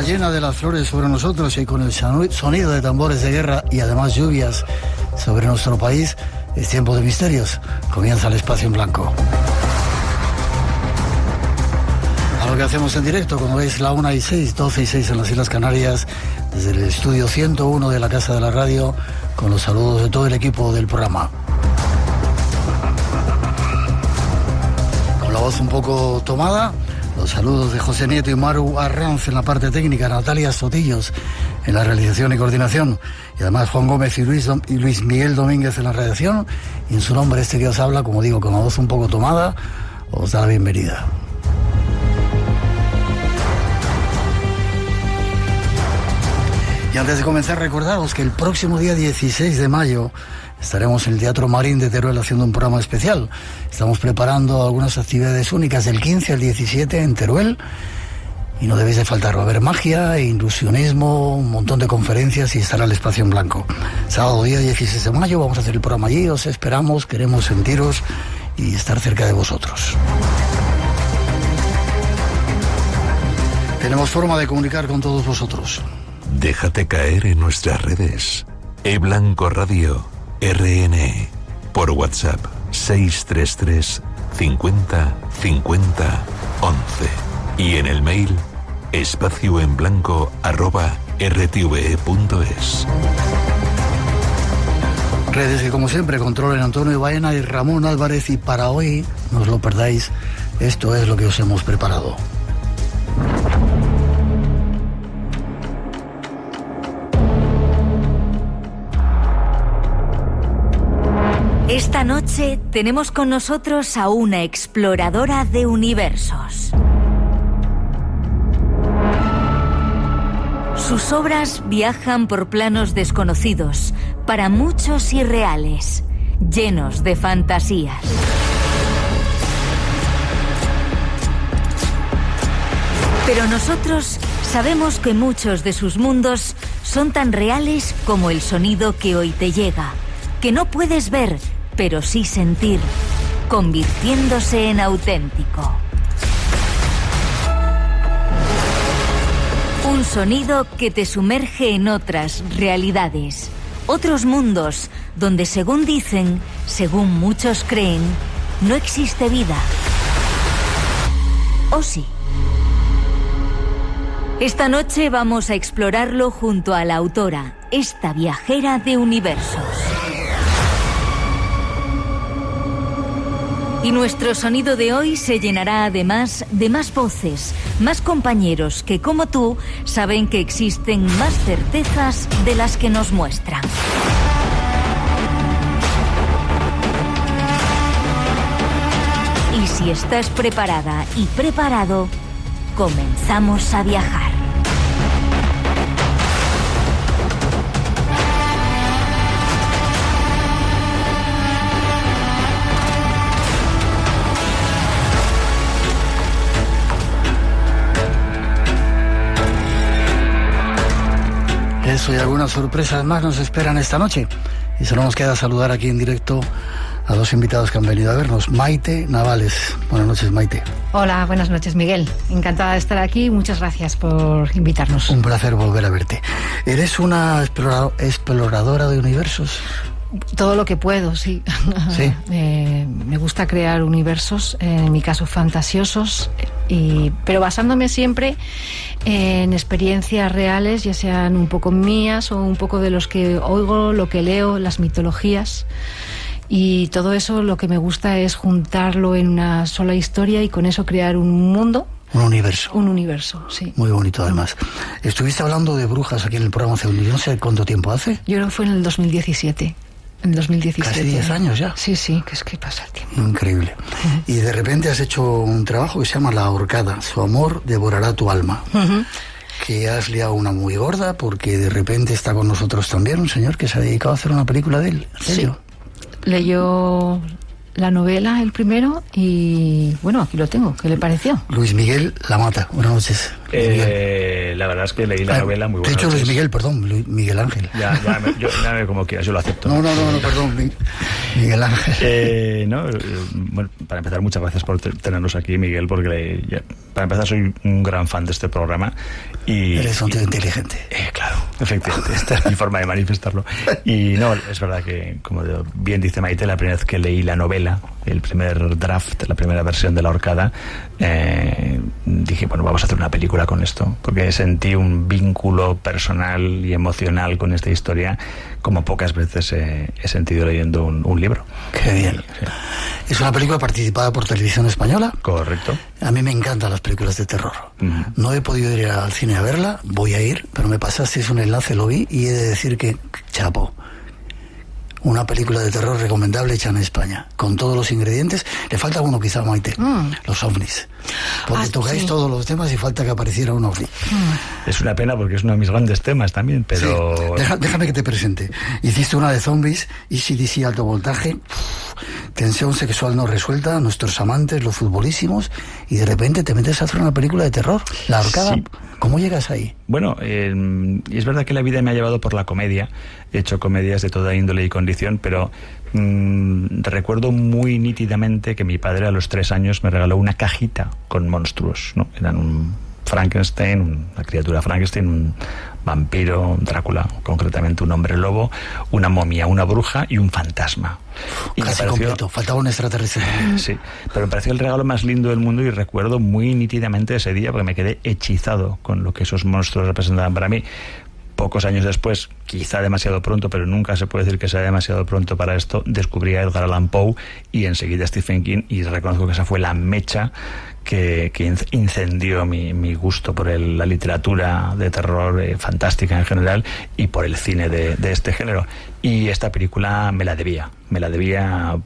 luna llena de las flores sobre nosotros y con el sonido de tambores de guerra y además lluvias sobre nuestro país, es tiempo de misterios. Comienza el Espacio en Blanco. Algo que hacemos en directo, como veis, la 1:06, 12:06 en las Islas Canarias, desde el estudio 101 de la Casa de la Radio, con los saludos de todo el equipo del programa. Con la voz un poco tomada, los saludos de José Nieto y Maru Arranz en la parte técnica, Natalia Sotillos en la realización y coordinación, y además Juan Gómez y Luis Miguel Domínguez en la redacción, y en su nombre este que os habla, como digo, con la voz un poco tomada, os da la bienvenida. Y antes de comenzar, recordaros que el próximo día 16 de mayo estaremos en el Teatro Marín de Teruel haciendo un programa especial. Estamos preparando algunas actividades únicas del 15 al 17 en Teruel y no debéis de faltar. Va a haber magia, ilusionismo, un montón de conferencias y estará el Espacio en Blanco. Sábado día 16 de mayo vamos a hacer el programa allí, os esperamos, queremos sentiros y estar cerca de vosotros. Tenemos forma de comunicar con todos vosotros. Déjate caer en nuestras redes. eBlanco Radio RN. Por WhatsApp 633 50 50 11. Y en el mail espacioenblanco@rtve.es. Redes que como siempre controlen Antonio Baena y Ramón Álvarez, y para hoy, no os lo perdáis, esto es lo que os hemos preparado. Esta noche tenemos con nosotros a una exploradora de universos. Sus obras viajan por planos desconocidos, para muchos irreales, llenos de fantasías. Pero nosotros sabemos que muchos de sus mundos son tan reales como el sonido que hoy te llega, que no puedes ver, pero sí sentir, convirtiéndose en auténtico. Un sonido que te sumerge en otras realidades, otros mundos donde, según dicen, según muchos creen, no existe vida. ¿O sí? Esta noche vamos a explorarlo junto a la autora, esta viajera de universos. Y nuestro sonido de hoy se llenará además de más voces, más compañeros que, como tú, saben que existen más certezas de las que nos muestran. Y si estás preparada y preparado, comenzamos a viajar. Eso y algunas sorpresas más nos esperan esta noche. Y solo nos queda saludar aquí en directo a dos invitados que han venido a vernos. Maite Navales. Buenas noches, Maite. Hola, buenas noches, Miguel. Encantada de estar aquí. Muchas gracias por invitarnos. Un placer volver a verte. ¿Eres una exploradora de universos? Todo lo que puedo, sí. ¿Sí? Me gusta crear universos, en mi caso fantasiosos, pero basándome siempre en experiencias reales, ya sean un poco mías o un poco de los que oigo, lo que leo, las mitologías. Y todo eso lo que me gusta es juntarlo en una sola historia y con eso crear un mundo. Un universo. Un universo, sí. Muy bonito, además. Estuviste hablando de brujas aquí en el programa hace no sé cuánto tiempo hace. Yo creo que fue en el 2017. En 2017. Casi 10 años ya. Sí, que es que pasa el tiempo. Increíble. Y de repente has hecho un trabajo que se llama La Ahorcada. Su amor devorará tu alma. Que has liado una muy gorda, porque de repente está con nosotros también un señor que se ha dedicado a hacer una película de él. ¿En serio? Sí. Leyó la novela el primero y bueno, aquí lo tengo. ¿Qué le pareció? Luis Miguel La Mata. Buenas noches, La verdad es que leí la novela muy buena. De hecho, Luis Miguel, perdón, Miguel Ángel. Ya como quieras, yo lo acepto. No, perdón, Miguel Ángel. Bueno, para empezar, muchas gracias por tenernos aquí, Miguel, porque para empezar soy un gran fan de este programa. Eres un tío inteligente. Claro, efectivamente, esta es mi forma de manifestarlo. Y no, es verdad que, como bien dice Maite, la primera vez que leí la novela, el primer draft, la primera versión de La Ahorcada, dije, bueno, vamos a hacer una película con esto, porque sentí un vínculo personal y emocional con esta historia como pocas veces he sentido leyendo un libro. Qué bien. Sí. Es una película participada por Televisión Española. Correcto. A mí me encantan las películas de terror. No he podido ir al cine a verla, voy a ir, pero me pasasteis un enlace, lo vi, y he de decir que, chapo, una película de terror recomendable hecha en España, con todos los ingredientes. Le falta uno quizá, Maite, los ovnis. Porque tocáis todos los temas y falta que apareciera un ovni. Es una pena porque es uno de mis grandes temas también, pero... Sí. Déjame que te presente. Hiciste una de zombies, ECDC alto voltaje, tensión sexual no resuelta, nuestros amantes, los futbolísimos, y de repente te metes a hacer una película de terror, La Ahorcada. Sí. ¿Cómo llegas ahí? Bueno, es verdad que la vida me ha llevado por la comedia. He hecho comedias de toda índole y condición, pero recuerdo muy nítidamente que mi padre a los 3 años me regaló una cajita con monstruos, ¿no? Eran un Frankenstein, una criatura Frankenstein, un vampiro, un Drácula, concretamente un hombre lobo, una momia, una bruja y un fantasma. Y casi completo, faltaba un extraterrestre. Sí, pero me pareció el regalo más lindo del mundo y recuerdo muy nítidamente ese día porque me quedé hechizado con lo que esos monstruos representaban para mí. Pocos años después, quizá demasiado pronto, pero nunca se puede decir que sea demasiado pronto para esto, descubrí a Edgar Allan Poe y enseguida Stephen King, y reconozco que esa fue la mecha que incendió mi gusto por la literatura de terror fantástica en general y por el cine de este género. Y esta película me la debía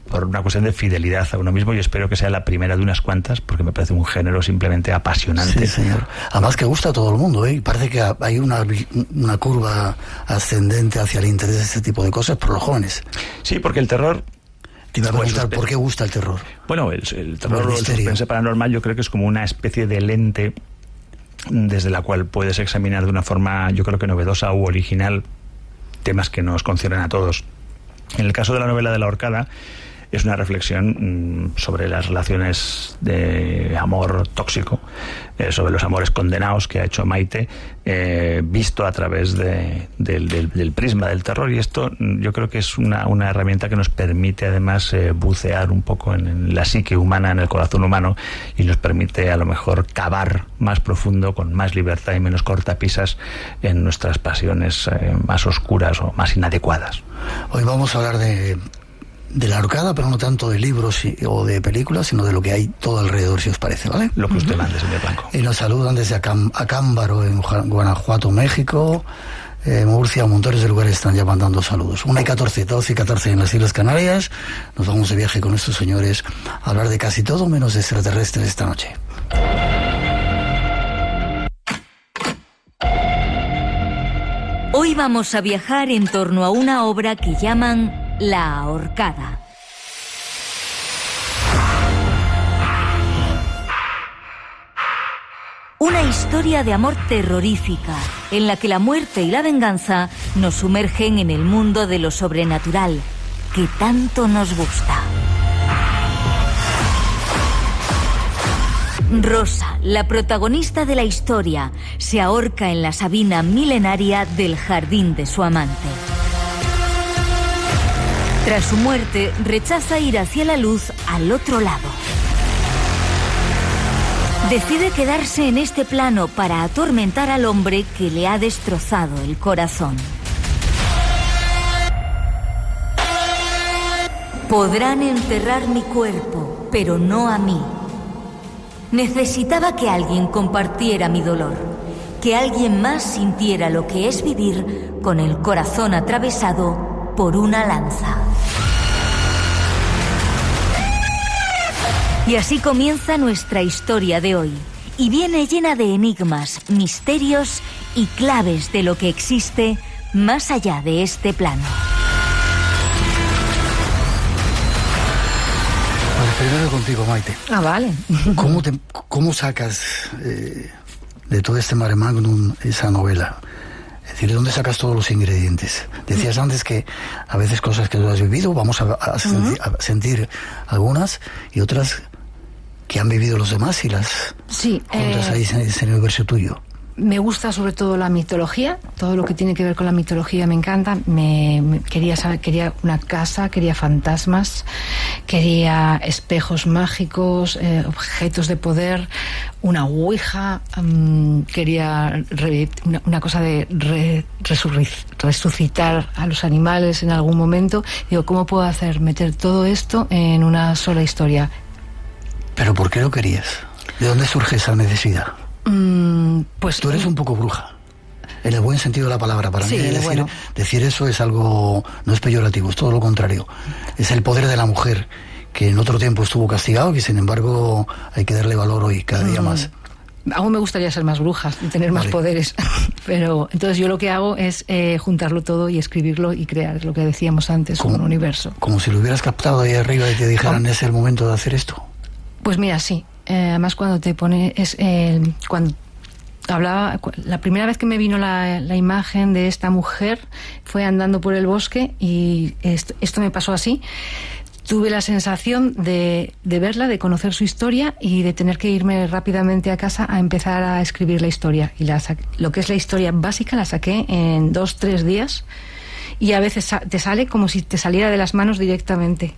por una cuestión de fidelidad a uno mismo, y espero que sea la primera de unas cuantas, porque me parece un género simplemente apasionante. Sí, señor. Además que gusta a todo el mundo, ¿eh? Parece que hay una curva ascendente hacia el interés de este tipo de cosas por los jóvenes. Sí, porque el terror... Te iba a preguntar, ¿por qué gusta el terror? Bueno, el terror o el suspense paranormal yo creo que es como una especie de lente desde la cual puedes examinar de una forma, yo creo que novedosa u original, temas que nos conciernen a todos. En el caso de la novela de La Ahorcada, es una reflexión sobre las relaciones de amor tóxico, sobre los amores condenados que ha hecho Maite, visto a través del prisma del terror, y esto yo creo que es una herramienta que nos permite además bucear un poco en la psique humana, en el corazón humano, y nos permite a lo mejor cavar más profundo, con más libertad y menos cortapisas en nuestras pasiones más oscuras o más inadecuadas. Hoy vamos a hablar de La Ahorcada, pero no tanto de libros o de películas, sino de lo que hay todo alrededor, si os parece, ¿vale? Lo que usted mande, señor Blanco. Y nos saludan desde Acámbaro, en Guanajuato, México, Murcia, montones de lugares están ya mandando saludos. 1:14, 12:14 en las Islas Canarias. Nos vamos de viaje con estos señores a hablar de casi todo menos de extraterrestres esta noche. Hoy vamos a viajar en torno a una obra que llaman La Ahorcada. Una historia de amor terrorífica, en la que la muerte y la venganza nos sumergen en el mundo de lo sobrenatural, que tanto nos gusta. Rosa, la protagonista de la historia, se ahorca en la sabina milenaria del jardín de su amante. Tras su muerte, rechaza ir hacia la luz al otro lado. Decide quedarse en este plano para atormentar al hombre que le ha destrozado el corazón. Podrán enterrar mi cuerpo, pero no a mí. Necesitaba que alguien compartiera mi dolor, que alguien más sintiera lo que es vivir con el corazón atravesado por una lanza. Y así comienza nuestra historia de hoy, y viene llena de enigmas, misterios y claves de lo que existe más allá de este plano. Bueno, primero contigo, Maite. Ah, vale. ¿Cómo sacas de de todo este mare magnum esa novela? Es decir, ¿de dónde sacas todos los ingredientes? Decías antes que a veces cosas que tú has vivido, vamos a sentir algunas, y otras que han vivido los demás y las juntas ahí en ese universo tuyo. Me gusta sobre todo la mitología, todo lo que tiene que ver con la mitología me encanta. Quería una casa, quería fantasmas, quería espejos mágicos, objetos de poder, una ouija, quería una cosa de resucitar a los animales en algún momento. Digo, ¿cómo puedo meter todo esto en una sola historia? ¿Pero por qué lo querías? ¿De dónde surge esa necesidad? Pues tú eres un poco bruja, en el buen sentido de la palabra. Para mí decir eso es algo, no es peyorativo, es todo lo contrario. Es el poder de la mujer, que en otro tiempo estuvo castigado, que sin embargo hay que darle valor hoy, cada día más. Aún me gustaría ser más bruja y tener más poderes, pero entonces yo lo que hago es juntarlo todo y escribirlo y crear lo que decíamos antes, un universo. Como si lo hubieras captado ahí arriba y te dijeran, es el momento de hacer esto. Pues mira, sí. Además, cuando te pones... cuando hablaba... La primera vez que me vino la imagen de esta mujer fue andando por el bosque, y esto me pasó así. Tuve la sensación de verla, de conocer su historia y de tener que irme rápidamente a casa a empezar a escribir la historia. Y lo que es la historia básica la saqué en 2-3 días. Y a veces te sale como si te saliera de las manos directamente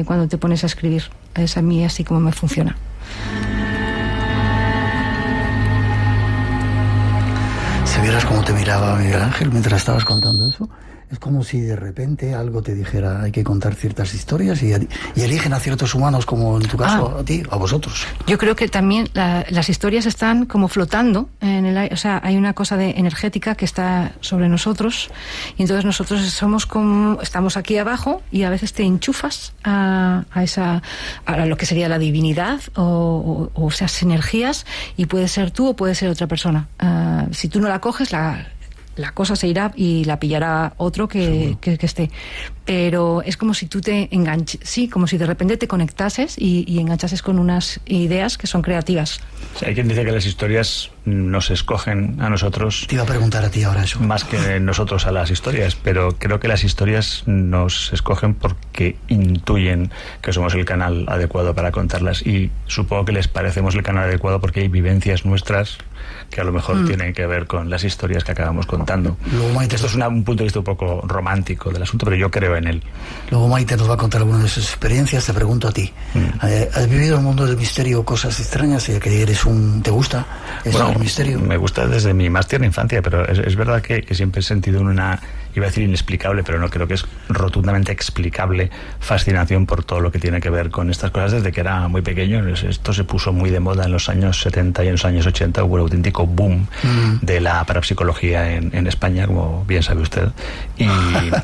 cuando te pones a escribir. Es a mí así como me funciona. Si vieras cómo te miraba Miguel Ángel mientras estabas contando eso, es como si de repente algo te dijera, hay que contar ciertas historias, y eligen a ciertos humanos, como en tu caso, a ti, a vosotros. Yo creo que también las historias están como flotando en el aire. O sea, hay una cosa energética que está sobre nosotros, y entonces nosotros estamos aquí abajo, y a veces te enchufas a lo que sería la divinidad o esas energías, y puede ser tú o puede ser otra persona. Si tú no la coges, la cosa se irá y la pillará otro que esté. Pero es como si tú te enganches, sí, como si de repente te conectases y enganchases con unas ideas que son creativas. O sea, hay quien dice que las historias nos escogen a nosotros. Te iba a preguntar a ti ahora eso. Más que nosotros a las historias, pero creo que las historias nos escogen porque intuyen que somos el canal adecuado para contarlas, y supongo que les parecemos el canal adecuado porque hay vivencias nuestras que a lo mejor tienen que ver con las historias que acabamos contando. Esto es un punto de vista un poco romántico del asunto, pero yo creo en él. Luego Maite nos va a contar algunas de sus experiencias. Te pregunto a ti, ¿has vivido en el mundo del misterio cosas extrañas? Ya que ¿te gusta eso del misterio? Me gusta desde mi más tierna infancia, pero es verdad que siempre he sentido una, iba a decir inexplicable, pero no, creo que es rotundamente explicable, fascinación por todo lo que tiene que ver con estas cosas desde que era muy pequeño. Esto se puso muy de moda en los años 70 y en los años 80, hubo un auténtico boom de la parapsicología en España, como bien sabe usted,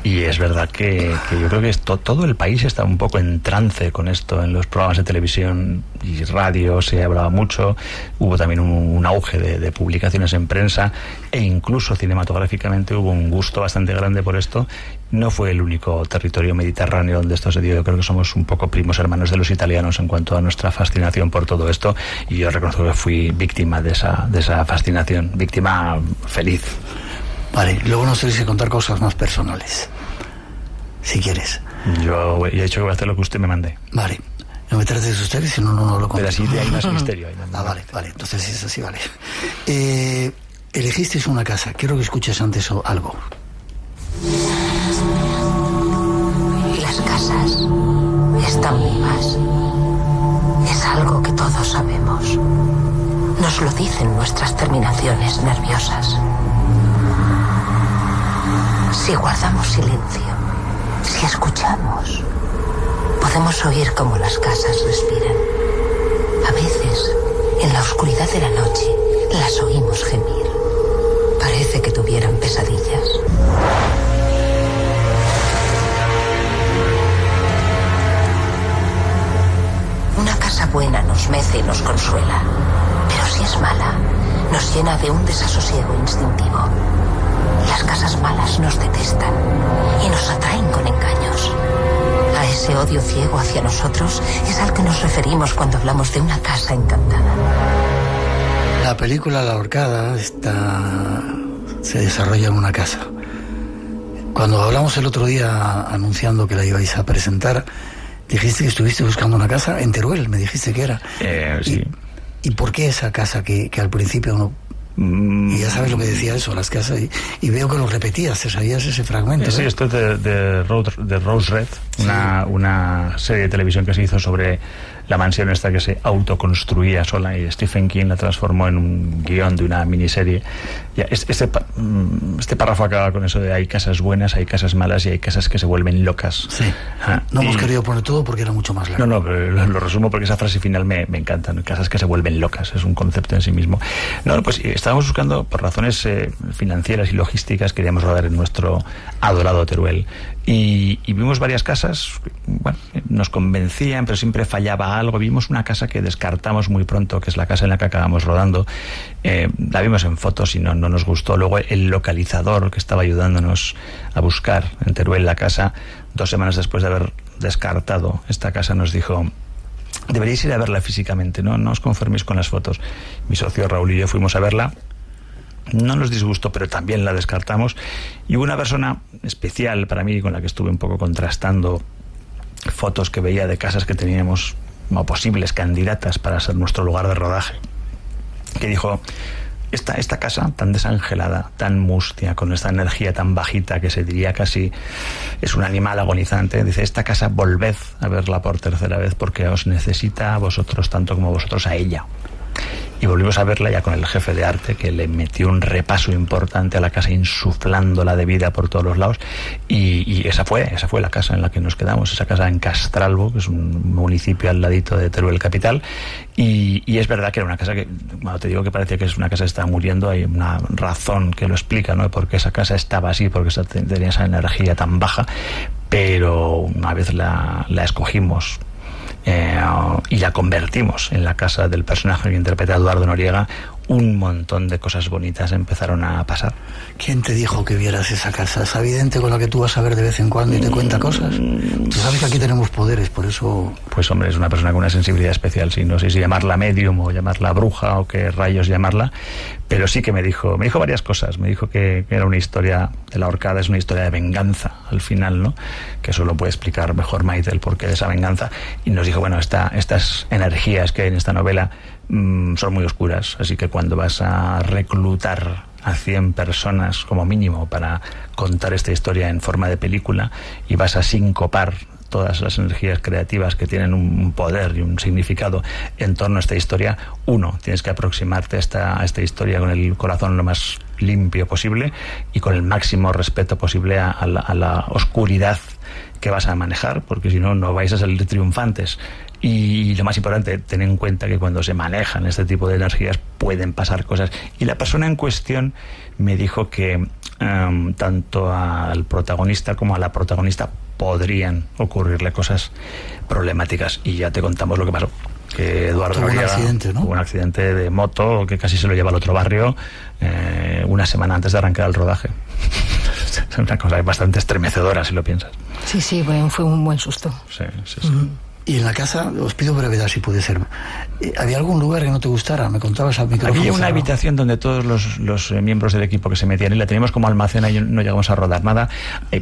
y es verdad que yo creo que todo el país está un poco en trance con esto. En los programas de televisión y radio se hablaba mucho, hubo también un auge de publicaciones en prensa, e incluso cinematográficamente hubo un gusto bastante grande por esto. No fue el único territorio mediterráneo donde esto se dio. Yo creo que somos un poco primos hermanos de los italianos en cuanto a nuestra fascinación por todo esto, y yo reconozco que fui víctima de esa fascinación, víctima feliz. Vale, luego nos tenéis que contar cosas más personales, si quieres. Yo he dicho que voy a hacer lo que usted me mande. Vale, no me trates de ustedes, si no lo conto. Pero así hay más misterio. Vale, entonces si es así, vale. Elegisteis una casa, quiero que escuches antes algo. Las casas están vivas. Es algo que todos sabemos. Nos lo dicen nuestras terminaciones nerviosas. Si guardamos silencio, si escuchamos, podemos oír cómo las casas respiran. A veces, en la oscuridad de la noche, las oímos gemir. Parece que tuvieran pesadillas. Una casa buena nos mece y nos consuela, pero si es mala, nos llena de un desasosiego instintivo. Las casas malas nos detestan y nos atraen con engaños. A ese odio ciego hacia nosotros es al que nos referimos cuando hablamos de una casa encantada. La película La Ahorcada se desarrolla en una casa. Cuando hablamos el otro día anunciando que la ibais a presentar, dijiste que estuviste buscando una casa en Teruel, me dijiste que era. Sí. ¿Y por qué esa casa que al principio no... Y ya sabes lo que decía eso, las casas, y veo que lo repetías, te sabías ese fragmento. Sí, esto es de Rose Red, sí. una serie de televisión que se hizo sobre la mansión esta que se autoconstruía sola, y Stephen King la transformó en un guión de una miniserie. Ya, este párrafo acaba con eso de hay casas buenas, hay casas malas y hay casas que se vuelven locas. Sí. No hemos querido poner todo porque era mucho más largo. No, pero lo resumo porque esa frase final me encanta, ¿no? Casas que se vuelven locas, es un concepto en sí mismo. No, pues estábamos buscando, por razones financieras y logísticas, queríamos rodar en nuestro adorado Teruel. Y vimos varias casas, bueno, nos convencían, pero siempre fallaba algo. Vimos una casa que descartamos muy pronto, que es la casa en la que acabamos rodando. La vimos en fotos y no nos gustó. Luego el localizador que estaba ayudándonos a buscar en Teruel la casa, 2 semanas después de haber descartado esta casa, nos dijo: deberíais ir a verla físicamente, no os conforméis con las fotos. Mi socio Raúl y yo fuimos a verla. No nos disgustó, pero también la descartamos. Y hubo una persona especial para mí con la que estuve un poco contrastando fotos que veía de casas que teníamos como posibles candidatas para ser nuestro lugar de rodaje, que dijo: esta casa tan desangelada, tan mustia, con esta energía tan bajita que se diría casi es un animal agonizante, dice, esta casa volved a verla por tercera vez porque os necesita a vosotros tanto como vosotros a ella. Y volvimos a verla ya con el jefe de arte, que le metió un repaso importante a la casa, insuflándola de vida por todos los lados. Y esa fue la casa en la que nos quedamos, esa casa en Castralbo, que es un municipio al ladito de Teruel capital. Y es verdad que era una casa que, bueno, te digo que parecía que es una casa que estaba muriendo. Hay una razón que lo explica, ¿no? Porque esa casa estaba así, porque tenía esa energía tan baja. Pero una vez la escogimos y la convertimos en la casa del personaje que interpreta Eduardo Noriega, un montón de cosas bonitas empezaron a pasar. ¿Quién te dijo que vieras esa casa? ¿Es evidente con la que tú vas a ver de vez en cuando y te cuenta cosas? Tú sabes que aquí tenemos poderes, por eso... Pues hombre, es una persona con una sensibilidad especial, sí, no sé si llamarla medium o llamarla bruja o qué rayos llamarla, pero sí que me dijo varias cosas. Me dijo que era una historia de La Ahorcada, es una historia de venganza al final, ¿no? Que eso lo puede explicar mejor Maite, el porqué de esa venganza. Y nos dijo, bueno, estas energías que hay en esta novela son muy oscuras, así que cuando vas a reclutar a 100 personas como mínimo para contar esta historia en forma de película y vas a sincopar todas las energías creativas que tienen un poder y un significado en torno a esta historia, tienes que aproximarte a esta historia con el corazón lo más limpio posible y con el máximo respeto posible a la oscuridad que vas a manejar, porque si no, no vais a salir triunfantes. Y lo más importante, ten en cuenta que cuando se manejan este tipo de energías pueden pasar cosas. Y la persona en cuestión me dijo que tanto al protagonista como a la protagonista podrían ocurrirle cosas problemáticas. Y ya te contamos lo que pasó. Que Eduardo Noriega tuvo un accidente de moto que casi se lo lleva al otro barrio una semana antes de arrancar el rodaje. Es una cosa bastante estremecedora si lo piensas. Sí, bueno, fue un buen susto. Sí. Y en la casa, os pido brevedad si puede ser. ¿Había algún lugar que no te gustara? Me contabas al micrófono. Había una habitación donde todos los miembros del equipo que se metían y la teníamos como almacén, y no llegamos a rodar nada,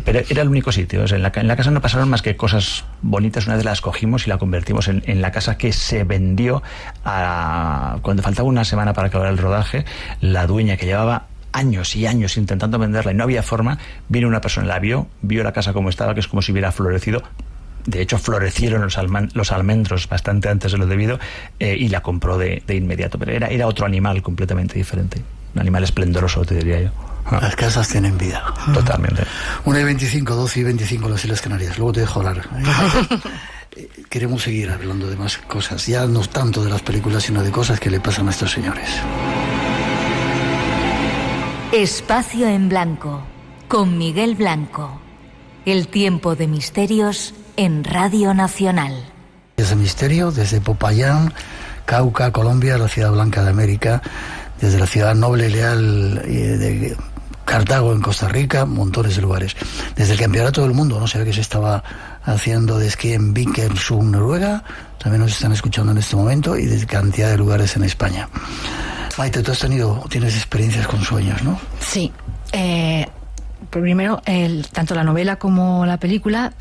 pero era el único sitio. O sea, en la casa no pasaron más que cosas bonitas. Una vez la escogimos y la convertimos en la casa que se vendió cuando faltaba una semana para acabar el rodaje. La dueña, que llevaba años y años intentando venderla y no había forma, vino una persona, la vio la casa como estaba, que es como si hubiera florecido. De hecho, florecieron los almendros bastante antes de lo debido, y la compró de inmediato. Pero era otro animal completamente diferente. Un animal esplendoroso, te diría yo. Las casas tienen vida. Totalmente. 1:25, 12:25 en las Islas Canarias. Luego te dejo hablar. Queremos seguir hablando de más cosas. Ya no tanto de las películas, sino de cosas que le pasan a estos señores. Espacio en Blanco, con Miguel Blanco. El tiempo de misterios en Radio Nacional. Desde Misterio, desde Popayán, Cauca, Colombia, la ciudad blanca de América, desde la ciudad noble y leal de Cartago en Costa Rica, montones de lugares. Desde el campeonato del mundo, no sé qué se estaba haciendo de esquí en Vikersund, Noruega, también nos están escuchando en este momento, y desde cantidad de lugares en España. Maite, tú tienes experiencias con sueños, ¿no? Sí. Primero, tanto la novela como la película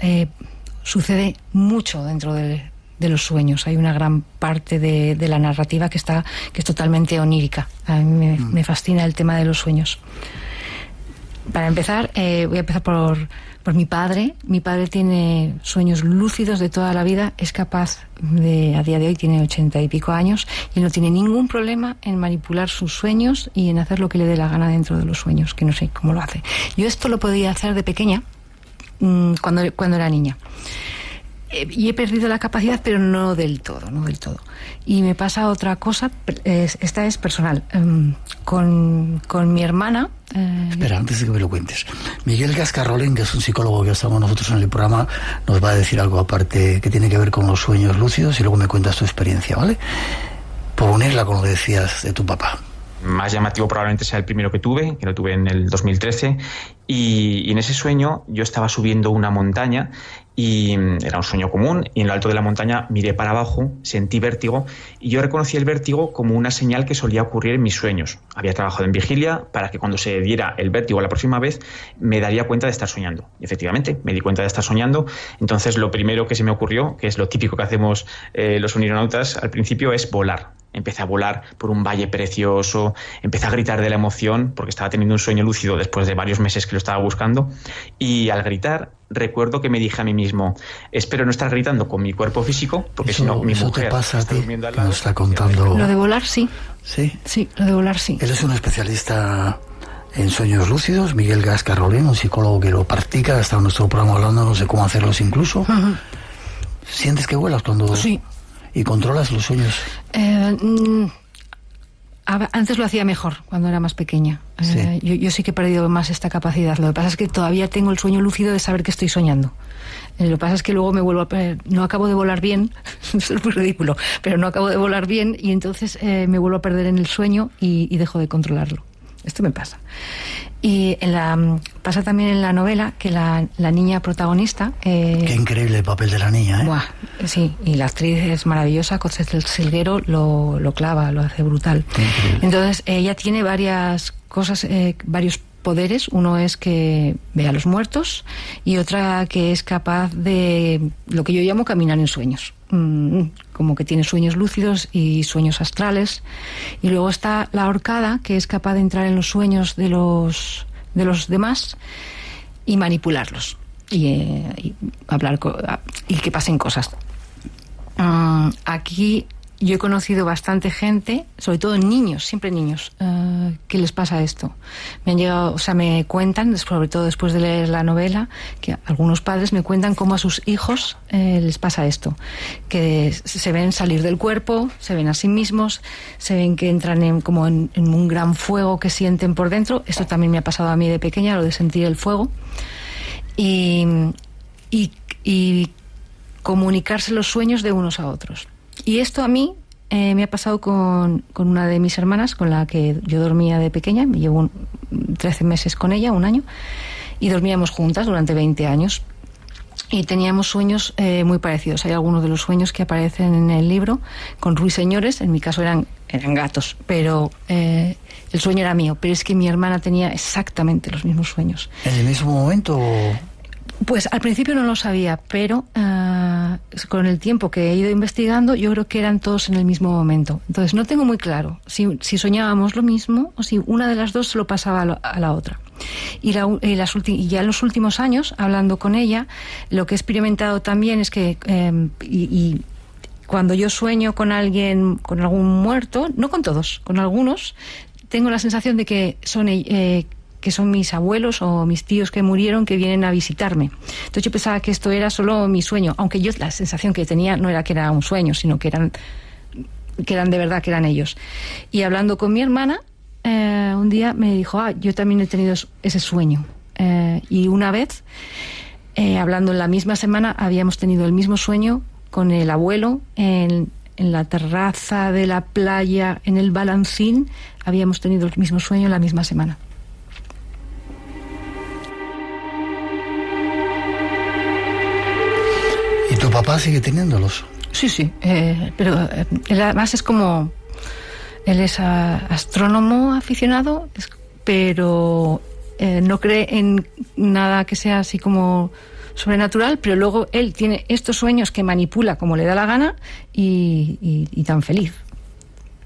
sucede mucho dentro de los sueños. Hay una gran parte de la narrativa que es totalmente onírica. A mí me fascina el tema de los sueños. Para empezar, voy a empezar por mi padre. Mi padre tiene sueños lúcidos de toda la vida. Es capaz a día de hoy tiene 80 y pico años y no tiene ningún problema en manipular sus sueños y en hacer lo que le dé la gana dentro de los sueños, que no sé cómo lo hace. Yo esto lo podía hacer de pequeña, cuando era niña. Y he perdido la capacidad, pero no del todo. Y me pasa otra cosa, esta es personal. Con mi hermana... Espera, antes de que me lo cuentes. Miguel Gascarrolén, que es un psicólogo que estamos nosotros en el programa, nos va a decir algo aparte que tiene que ver con los sueños lúcidos y luego me cuentas tu experiencia, ¿vale? Por unirla con lo que decías de tu papá. Más llamativo probablemente sea el primero que lo tuve en el 2013, y en ese sueño yo estaba subiendo una montaña y era un sueño común, y en lo alto de la montaña miré para abajo, sentí vértigo y yo reconocí el vértigo como una señal que solía ocurrir en mis sueños. Había trabajado en vigilia para que cuando se diera el vértigo la próxima vez me daría cuenta de estar soñando. Y efectivamente, me di cuenta de estar soñando. Entonces lo primero que se me ocurrió, que es lo típico que hacemos los unironautas al principio, es volar. Empecé a volar por un valle precioso, empecé a gritar de la emoción porque estaba teniendo un sueño lúcido después de varios meses que lo estaba buscando, y al gritar recuerdo que me dije a mí mismo, espero no estar gritando con mi cuerpo físico porque si no mi mujer te pasa está a ti, durmiendo al lado. nos está contando. Lo de volar, sí. ¿Sí? Sí, lo de volar, sí. Él es un especialista en sueños lúcidos, Miguel Gascarrolén, un psicólogo que lo practica, está en nuestro programa hablándonos de cómo hacerlos incluso. Uh-huh. ¿Sientes que vuelas cuando...? Sí. ¿Y controlas los sueños? Antes lo hacía mejor, cuando era más pequeña. Sí. Yo sí que he perdido más esta capacidad. Lo que pasa es que todavía tengo el sueño lúcido de saber que estoy soñando. Lo que pasa es que luego me vuelvo a perder. No acabo de volar bien, eso es muy ridículo, pero no acabo de volar bien y entonces me vuelvo a perder en el sueño y dejo de controlarlo. Esto me pasa. Y pasa también en la novela que la niña protagonista... Qué increíble el papel de la niña, ¿eh? Buah, sí, y la actriz es maravillosa, Concepción Silguero lo clava, lo hace brutal. Entonces ella tiene varias cosas, varios poderes. Uno es que ve a los muertos y otra que es capaz de lo que yo llamo caminar en sueños. Como que tiene sueños lúcidos y sueños astrales. Y luego está la ahorcada, que es capaz de entrar en los sueños de los demás y manipularlos y hablar y que pasen cosas. Aquí yo he conocido bastante gente, sobre todo niños, siempre niños, que les pasa esto. Me han llegado, o sea, me cuentan, sobre todo después de leer la novela, que algunos padres me cuentan cómo a sus hijos les pasa esto, que se ven salir del cuerpo, se ven a sí mismos, se ven que entran como en un gran fuego que sienten por dentro. Esto también me ha pasado a mí de pequeña, lo de sentir el fuego. Y comunicarse los sueños de unos a otros. Y esto a mí me ha pasado con una de mis hermanas, con la que yo dormía de pequeña. Me llevo 13 meses con ella, un año, y dormíamos juntas durante 20 años. Y teníamos sueños muy parecidos. Hay algunos de los sueños que aparecen en el libro con ruiseñores. En mi caso eran gatos, pero el sueño era mío. Pero es que mi hermana tenía exactamente los mismos sueños. ¿En el mismo momento? Pues al principio no lo sabía, pero con el tiempo que he ido investigando, yo creo que eran todos en el mismo momento. Entonces no tengo muy claro si soñábamos lo mismo o si una de las dos se lo pasaba a la otra. Y ya en los últimos años, hablando con ella, lo que he experimentado también es que cuando yo sueño con alguien, con algún muerto, no con todos, con algunos, tengo la sensación de que son mis abuelos o mis tíos que murieron, que vienen a visitarme. Entonces yo pensaba que esto era solo mi sueño, aunque yo la sensación que tenía no era que era un sueño, sino que eran de verdad, que eran ellos. Y hablando con mi hermana, un día me dijo, yo también he tenido ese sueño. Y una vez, hablando en la misma semana, habíamos tenido el mismo sueño con el abuelo en la terraza de la playa, en el Balancín. Habíamos tenido el mismo sueño en la misma semana. ¿Y tu papá sigue teniéndolos? Sí, pero además es como Él es astrónomo aficionado, pero no cree en nada que sea así como sobrenatural, pero luego él tiene estos sueños que manipula como le da la gana y tan feliz.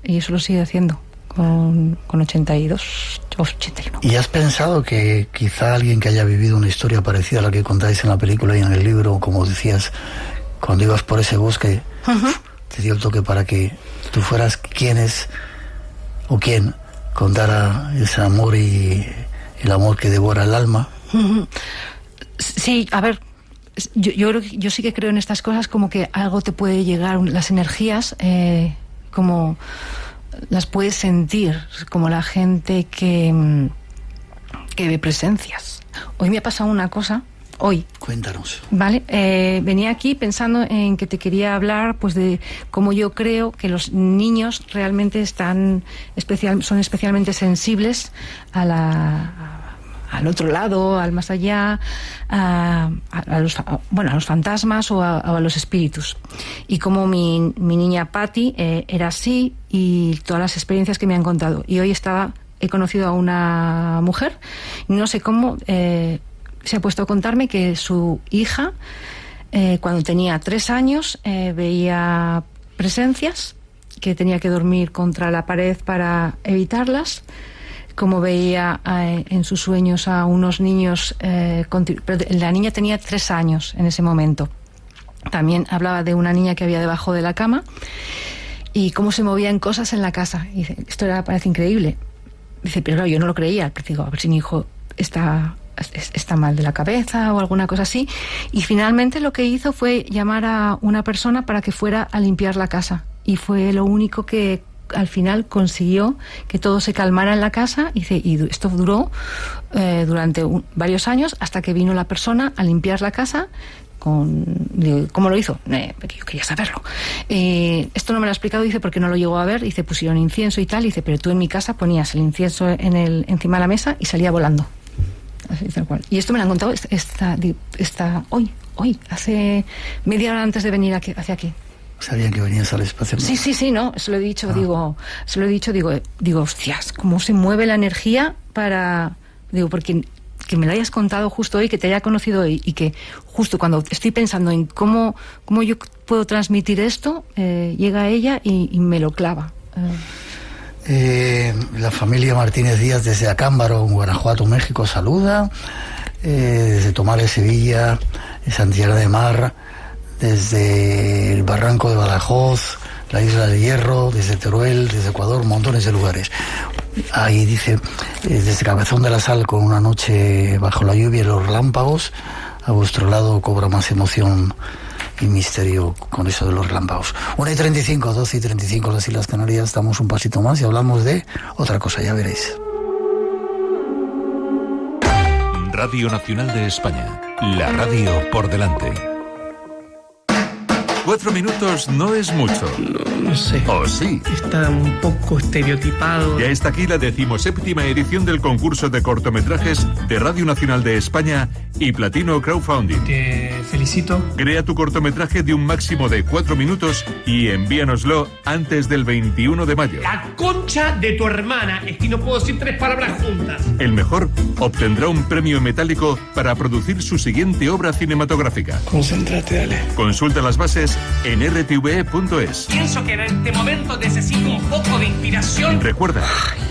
Y eso lo sigue haciendo con 82, 81. ¿Y has pensado que quizá alguien que haya vivido una historia parecida a la que contáis en la película y en el libro, como decías, cuando ibas por ese bosque, te dio el toque para que tú fueras quién contara ese amor y el amor que devora el alma? Sí, a ver, yo sí que creo en estas cosas, como que algo te puede llegar, las energías, como las puedes sentir, como la gente que ve presencias. Hoy me ha pasado una cosa. Hoy. Cuéntanos. Vale, venía aquí pensando en que te quería hablar pues de cómo yo creo que los niños realmente son especialmente sensibles al otro lado, al más allá, a los fantasmas o a los espíritus. Y como mi niña Patty era así, y todas las experiencias que me han contado. Y hoy he conocido a una mujer, no sé cómo, se ha puesto a contarme que su hija, cuando tenía 3 años, veía presencias, que tenía que dormir contra la pared para evitarlas, como veía en sus sueños a unos niños, pero la niña tenía 3 años en ese momento. También hablaba de una niña que había debajo de la cama y cómo se movían cosas en la casa. Y dice, esto parece increíble. Dice, pero claro, yo no lo creía. Digo, a ver si mi hijo está mal de la cabeza o alguna cosa así. Y finalmente lo que hizo fue llamar a una persona para que fuera a limpiar la casa. Y fue lo único que al final consiguió que todo se calmara en la casa. Y esto duró durante varios años, hasta que vino la persona a limpiar la casa. ¿Cómo lo hizo? Porque yo quería saberlo. Esto no me lo ha explicado, dice, porque no lo llegó a ver. Dice, pusieron incienso y tal. Dice, pero tú en mi casa ponías el incienso encima de la mesa y salía volando. Así, tal cual. Y esto me lo han contado hoy, hace media hora antes de venir hacia aquí. ¿Sabían que venías al espacio? Sí, no, se lo he dicho, digo, hostias, cómo se mueve la energía porque que me lo hayas contado justo hoy, que te haya conocido hoy, y que justo cuando estoy pensando en cómo yo puedo transmitir esto, llega ella y me lo clava. La familia Martínez Díaz desde Acámbaro, en Guanajuato, México, saluda. Desde Tomares, Sevilla, Santillana de Mar, desde el Barranco de Badajoz, la Isla de Hierro, desde Teruel, desde Ecuador, montones de lugares. Ahí dice, desde Cabezón de la Sal, con una noche bajo la lluvia y los relámpagos, a vuestro lado cobra más emoción y misterio con eso de los relámpagos. 1:35, 12:35 las Islas Canarias, damos un pasito más y hablamos de otra cosa, ya veréis. Radio Nacional de España, la radio por delante. 4 minutos no es mucho. No sé. ¿O sí? Está un poco estereotipado. Ya está aquí la 17ª edición del concurso de cortometrajes de Radio Nacional de España y Platino Crowdfunding. Te felicito. Crea tu cortometraje de un máximo de 4 minutos y envíanoslo antes del 21 de mayo. La concha de tu hermana. Es que no puedo decir 3 palabras juntas. El mejor obtendrá un premio metálico para producir su siguiente obra cinematográfica. Concéntrate, dale. Consulta las bases en rtve.es. Pienso que en este momento necesito un poco de inspiración. Recuerda,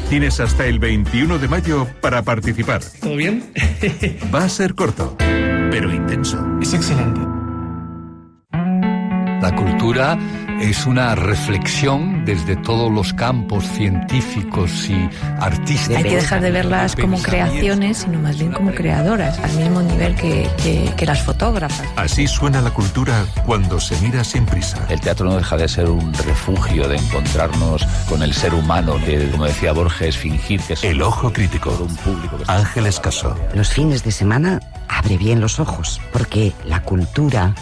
tienes hasta el 21 de mayo para participar. ¿Todo bien? Va a ser corto, pero intenso. Es excelente. La cultura es una reflexión desde todos los campos científicos y artísticos. Hay que dejar de verlas como creaciones, sino más bien como creadoras, al mismo nivel que las fotógrafas. Así suena la cultura cuando se mira sin prisa. El teatro no deja de ser un refugio de encontrarnos con el ser humano, que, como decía Borges, fingir que es El ojo crítico. un público. Ángeles Caso. Los fines de semana abre bien los ojos, porque la cultura...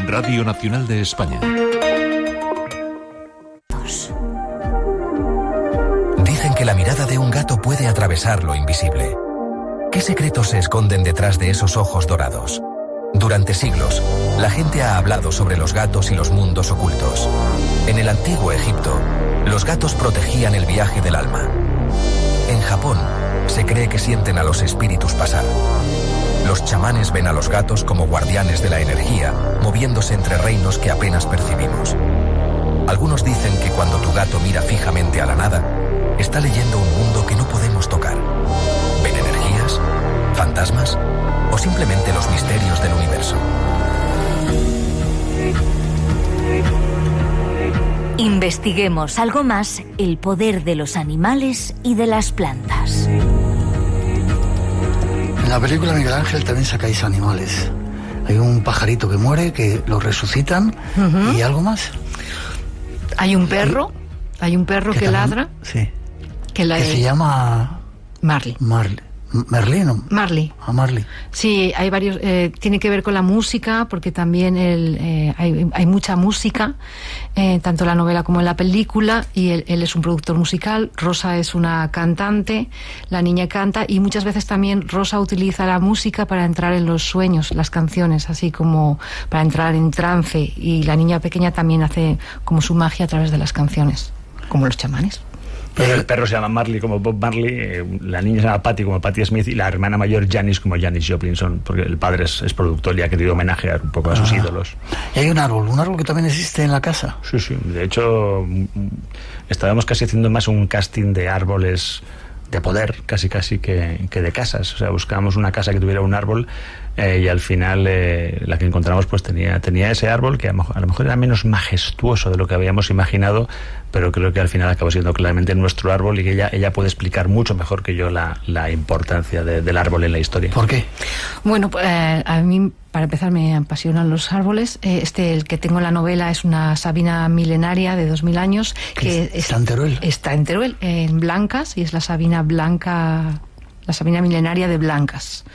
Radio Nacional de España. Dicen que la mirada de un gato puede atravesar lo invisible. ¿Qué secretos se esconden detrás de esos ojos dorados? Durante siglos, la gente ha hablado sobre los gatos y los mundos ocultos. En el antiguo Egipto, los gatos protegían el viaje del alma. En Japón, se cree que sienten a los espíritus pasar. Los chamanes ven a los gatos como guardianes de la energía, moviéndose entre reinos que apenas percibimos. Algunos dicen que cuando tu gato mira fijamente a la nada, está leyendo un mundo que no podemos tocar. ¿Ven energías? ¿Fantasmas? ¿O simplemente los misterios del universo? Investiguemos algo más el poder de los animales y de las plantas. En la película Miguel Ángel también sacáis animales. Hay un pajarito que muere, que lo resucitan, y algo más. Hay un perro que ladra. Sí. Que se llama Marley. Merlín, ¿no? Marley. Marley. Sí, hay varios. Tiene que ver con la música, porque también hay mucha música, tanto en la novela como en la película, y él es un productor musical. Rosa es una cantante, la niña canta, y muchas veces también Rosa utiliza la música para entrar en los sueños, las canciones, así como para entrar en trance, y la niña pequeña también hace como su magia a través de las canciones, como los chamanes. Pero el perro se llama Marley como Bob Marley, la niña se llama Patty como Patti Smith, y la hermana mayor Janis como Janis Joplin, porque el padre es productor y ha querido homenajear un poco a sus ídolos. Y hay un árbol que también existe en la casa. Sí, de hecho estábamos casi haciendo más un casting de árboles de poder, casi que de casas. O sea, buscábamos una casa que tuviera un árbol, y al final la que encontramos pues tenía ese árbol que a lo mejor era menos majestuoso de lo que habíamos imaginado, pero creo que al final acabó siendo claramente nuestro árbol, y que ella puede explicar mucho mejor que yo la importancia del árbol en la historia. ¿Por qué? Bueno, a mí, para empezar, me apasionan los árboles. El que tengo en la novela es una sabina milenaria de 2000 años. ¿Está en Teruel? Está en Teruel, en Blancas, y es la sabina blanca, la sabina milenaria de Blancas.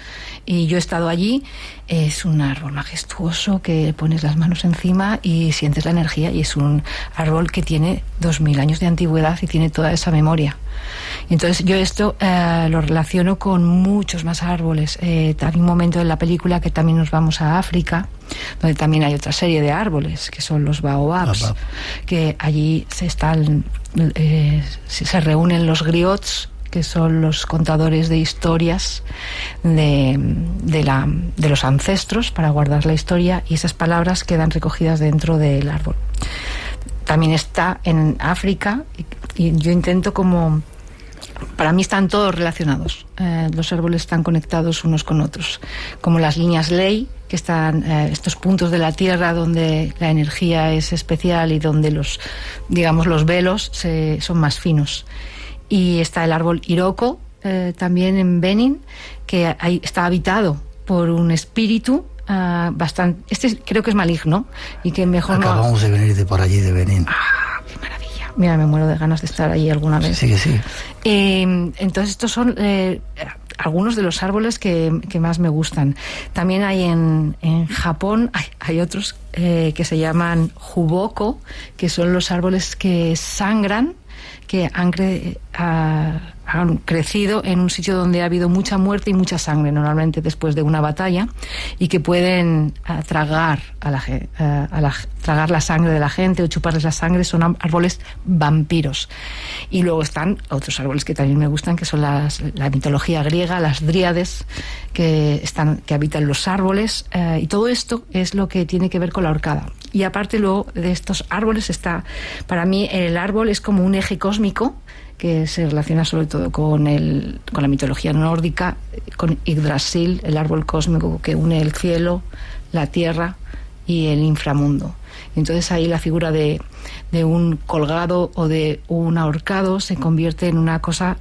Y yo he estado allí. Es un árbol majestuoso que pones las manos encima y sientes la energía, y es un árbol que tiene 2000 años de antigüedad y tiene toda esa memoria. Y entonces yo esto lo relaciono con muchos más árboles. Hay un momento en la película que también nos vamos a África, donde también hay otra serie de árboles, que son los baobabs, que allí se reúnen los griots, que son los contadores de historias de los ancestros, para guardar la historia, y esas palabras quedan recogidas dentro del árbol. También está en África, y yo intento para mí están todos relacionados. Los árboles están conectados unos con otros, como las líneas ley, que están estos puntos de la tierra donde la energía es especial y donde los velos son más finos. Y está el árbol Iroko, también en Benin, que está habitado por un espíritu bastante... creo que es maligno, y que mejor Acabamos de venir de por allí, de Benin. ¡Ah, qué maravilla! Mira, me muero de ganas de estar allí alguna vez. Sí, que sí. Entonces estos son algunos de los árboles que más me gustan. También hay en Japón, hay otros que se llaman Juboko, que son los árboles que sangran, que han crecido en un sitio donde ha habido mucha muerte y mucha sangre, normalmente después de una batalla, y que pueden tragar tragar la sangre de la gente o chuparles la sangre. Son árboles vampiros. Y luego están otros árboles que también me gustan, que son la mitología griega, las dríades, que habitan los árboles, y todo esto es lo que tiene que ver con la horcada. Y aparte luego de estos árboles para mí el árbol es como un eje cósmico que se relaciona sobre todo con la mitología nórdica, con Yggdrasil, el árbol cósmico que une el cielo, la tierra y el inframundo. Entonces ahí la figura de un colgado o de un ahorcado se convierte en una cosa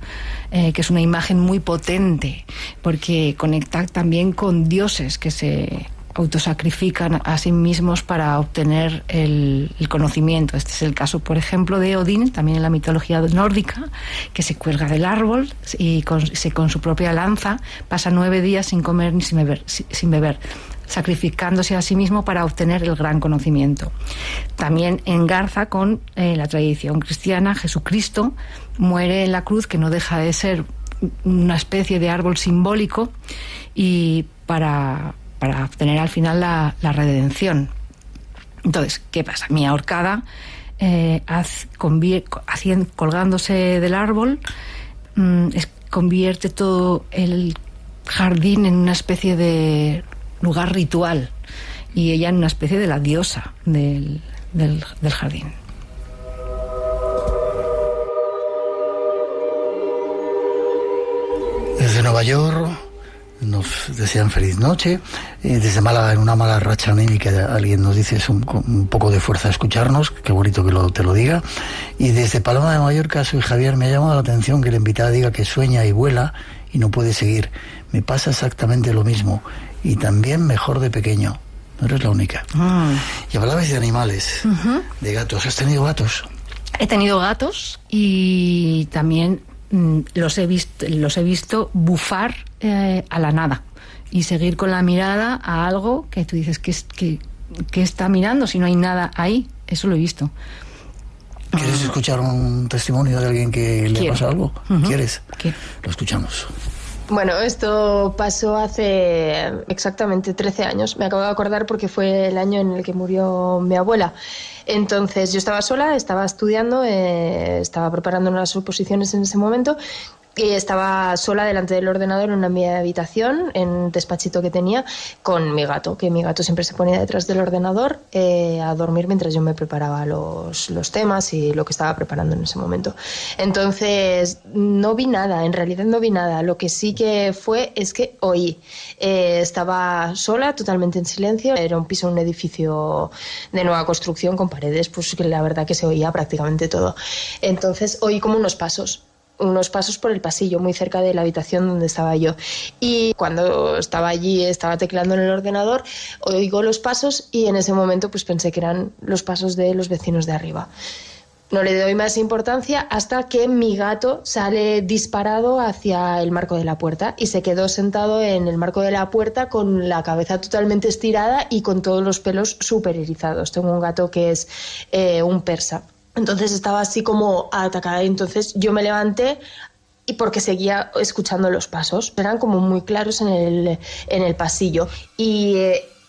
que es una imagen muy potente, porque conecta también con dioses que se autosacrifican a sí mismos para obtener el conocimiento. Este es el caso, por ejemplo, de Odín, también en la mitología nórdica, que se cuelga del árbol y con su propia lanza pasa 9 días sin comer ni sin beber, sacrificándose a sí mismo para obtener el gran conocimiento. También engarza con la tradición cristiana. Jesucristo muere en la cruz, que no deja de ser una especie de árbol simbólico, y para para obtener al final la redención. Entonces, ¿qué pasa? Mi ahorcada, colgándose del árbol, convierte todo el jardín en una especie de lugar ritual y ella en una especie de la diosa del jardín. Desde Nueva York nos desean feliz noche. Desde Málaga, en una mala racha anímica, alguien nos dice es un poco de fuerza escucharnos. Qué bonito que te lo diga. Y desde Palma de Mallorca, soy Javier. Me ha llamado la atención que la invitada diga que sueña y vuela y no puede seguir. Me pasa exactamente lo mismo. Y también mejor de pequeño. No eres la única. Y hablabas de animales, de gatos. ¿Has tenido gatos? He tenido gatos y también los he visto bufar a la nada y seguir con la mirada a algo que tú dices que está mirando si no hay nada ahí. Eso lo he visto. ¿Quieres escuchar un testimonio de alguien que le pasó algo? ¿Quieres? Lo escuchamos. Bueno, esto pasó hace exactamente 13 años. Me acabo de acordar porque fue el año en el que murió mi abuela. Entonces yo estaba sola, estaba estudiando, estaba preparando unas oposiciones en ese momento y estaba sola delante del ordenador en mi habitación, en un despachito que tenía, con mi gato, que mi gato siempre se ponía detrás del ordenador a dormir mientras yo me preparaba los temas y lo que estaba preparando en ese momento. Entonces no vi nada, en realidad no vi nada. Lo que sí que es que oí. Estaba sola, totalmente en silencio. Era un piso, un edificio de nueva construcción con paredes, pues que la verdad que se oía prácticamente todo. Entonces oí como unos pasos por el pasillo, muy cerca de la habitación donde estaba yo. Y cuando estaba allí, estaba tecleando en el ordenador, oigo los pasos y en ese momento pues pensé que eran los pasos de los vecinos de arriba. No le doy más importancia hasta que mi gato sale disparado hacia el marco de la puerta y se quedó sentado en el marco de la puerta con la cabeza totalmente estirada y con todos los pelos súper erizados. Tengo un gato que es un persa. Entonces estaba así como atacada y entonces yo me levanté y porque seguía escuchando los pasos. Eran como muy claros en el pasillo y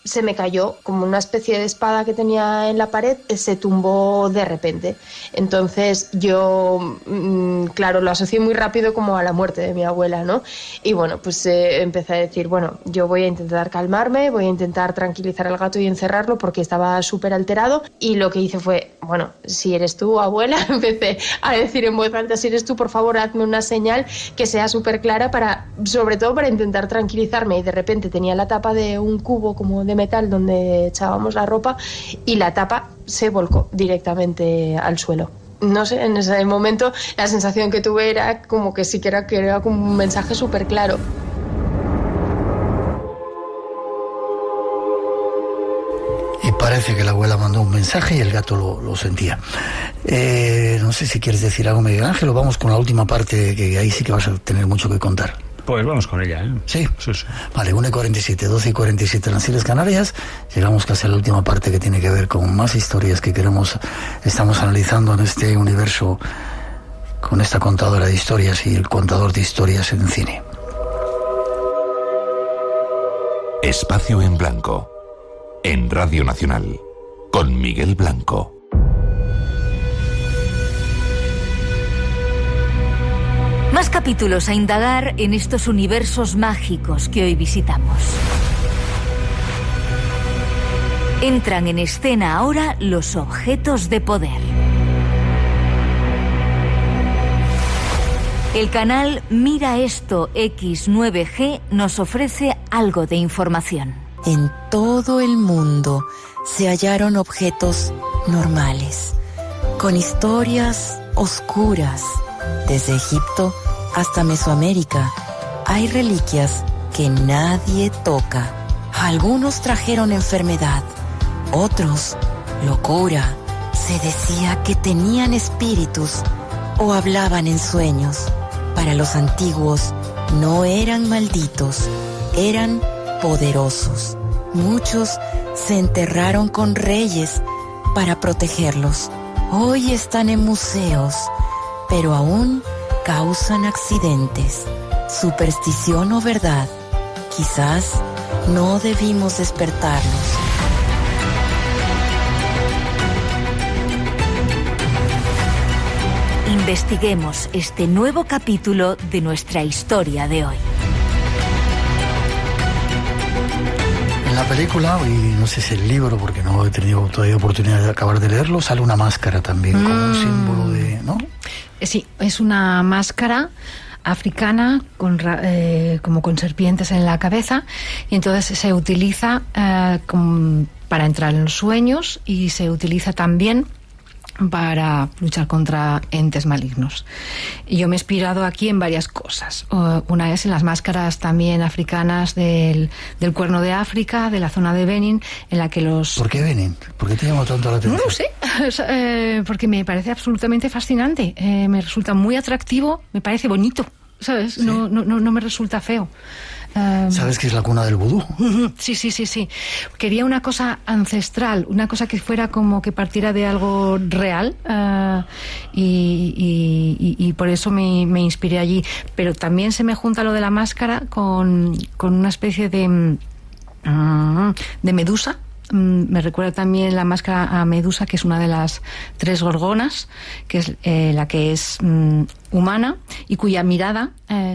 se me cayó como una especie de espada que tenía en la pared, se tumbó de repente. Entonces yo, claro, lo asocié muy rápido como a la muerte de mi abuela, ¿no? Y bueno, pues empecé a decir, bueno, yo voy a intentar calmarme, voy a intentar tranquilizar al gato y encerrarlo porque estaba súper alterado. Y lo que hice fue, bueno, si eres tú, abuela, empecé a decir en voz alta, si eres tú, por favor, hazme una señal que sea súper clara sobre todo para intentar tranquilizarme. Y de repente tenía la tapa de un cubo como de metal donde echábamos la ropa y la tapa se volcó directamente al suelo. No sé, en ese momento la sensación que tuve era como que sí que era como un mensaje súper claro. Y parece que la abuela mandó un mensaje y el gato lo sentía. No sé si quieres decir algo, Miguel Ángel, o vamos con la última parte, que ahí sí que vas a tener mucho que contar. Pues vamos con ella, ¿eh? ¿Sí? Vale, 1:47, 12:47 en las Islas Canarias. Llegamos casi a la última parte que tiene que ver con más historias que estamos analizando en este universo con esta contadora de historias y el contador de historias en cine. Espacio en Blanco, en Radio Nacional, con Miguel Blanco. Más capítulos a indagar en estos universos mágicos que hoy visitamos. Entran en escena ahora los objetos de poder. El canal Mira Esto X9G nos ofrece algo de información. En todo el mundo se hallaron objetos normales, con historias oscuras. Desde Egipto hasta Mesoamérica hay reliquias que nadie toca. Algunos trajeron enfermedad, otros locura. Se decía que tenían espíritus o hablaban en sueños. Para los antiguos no eran malditos, eran poderosos. Muchos se enterraron con reyes para protegerlos. Hoy están en museos, pero aún causan accidentes. Superstición o verdad, quizás no debimos despertarnos. Investiguemos este nuevo capítulo de nuestra historia de hoy. En la película, y no sé si el libro, porque no he tenido todavía oportunidad de acabar de leerlo, sale una máscara también, como un símbolo de... ¿no? Sí, es una máscara africana como con serpientes en la cabeza, y entonces se utiliza para entrar en los sueños, y se utiliza también para luchar contra entes malignos. Y yo me he inspirado aquí en varias cosas. Una es en las máscaras también africanas del Cuerno de África, de la zona de Benin, en la que los... ¿Por qué Benin? ¿Por qué te llama tanto la atención? No lo sé, porque me parece absolutamente fascinante. Me resulta muy atractivo, me parece bonito, ¿sabes? ¿Sí? No me resulta feo. ¿Sabes que es la cuna del vudú? Sí. Quería una cosa ancestral, una cosa que fuera como que partiera de algo real, y por eso me inspiré allí. Pero también se me junta lo de la máscara con una especie de medusa. Me recuerda también la máscara a Medusa, que es una de las 3 gorgonas, que es la que es humana y cuya mirada,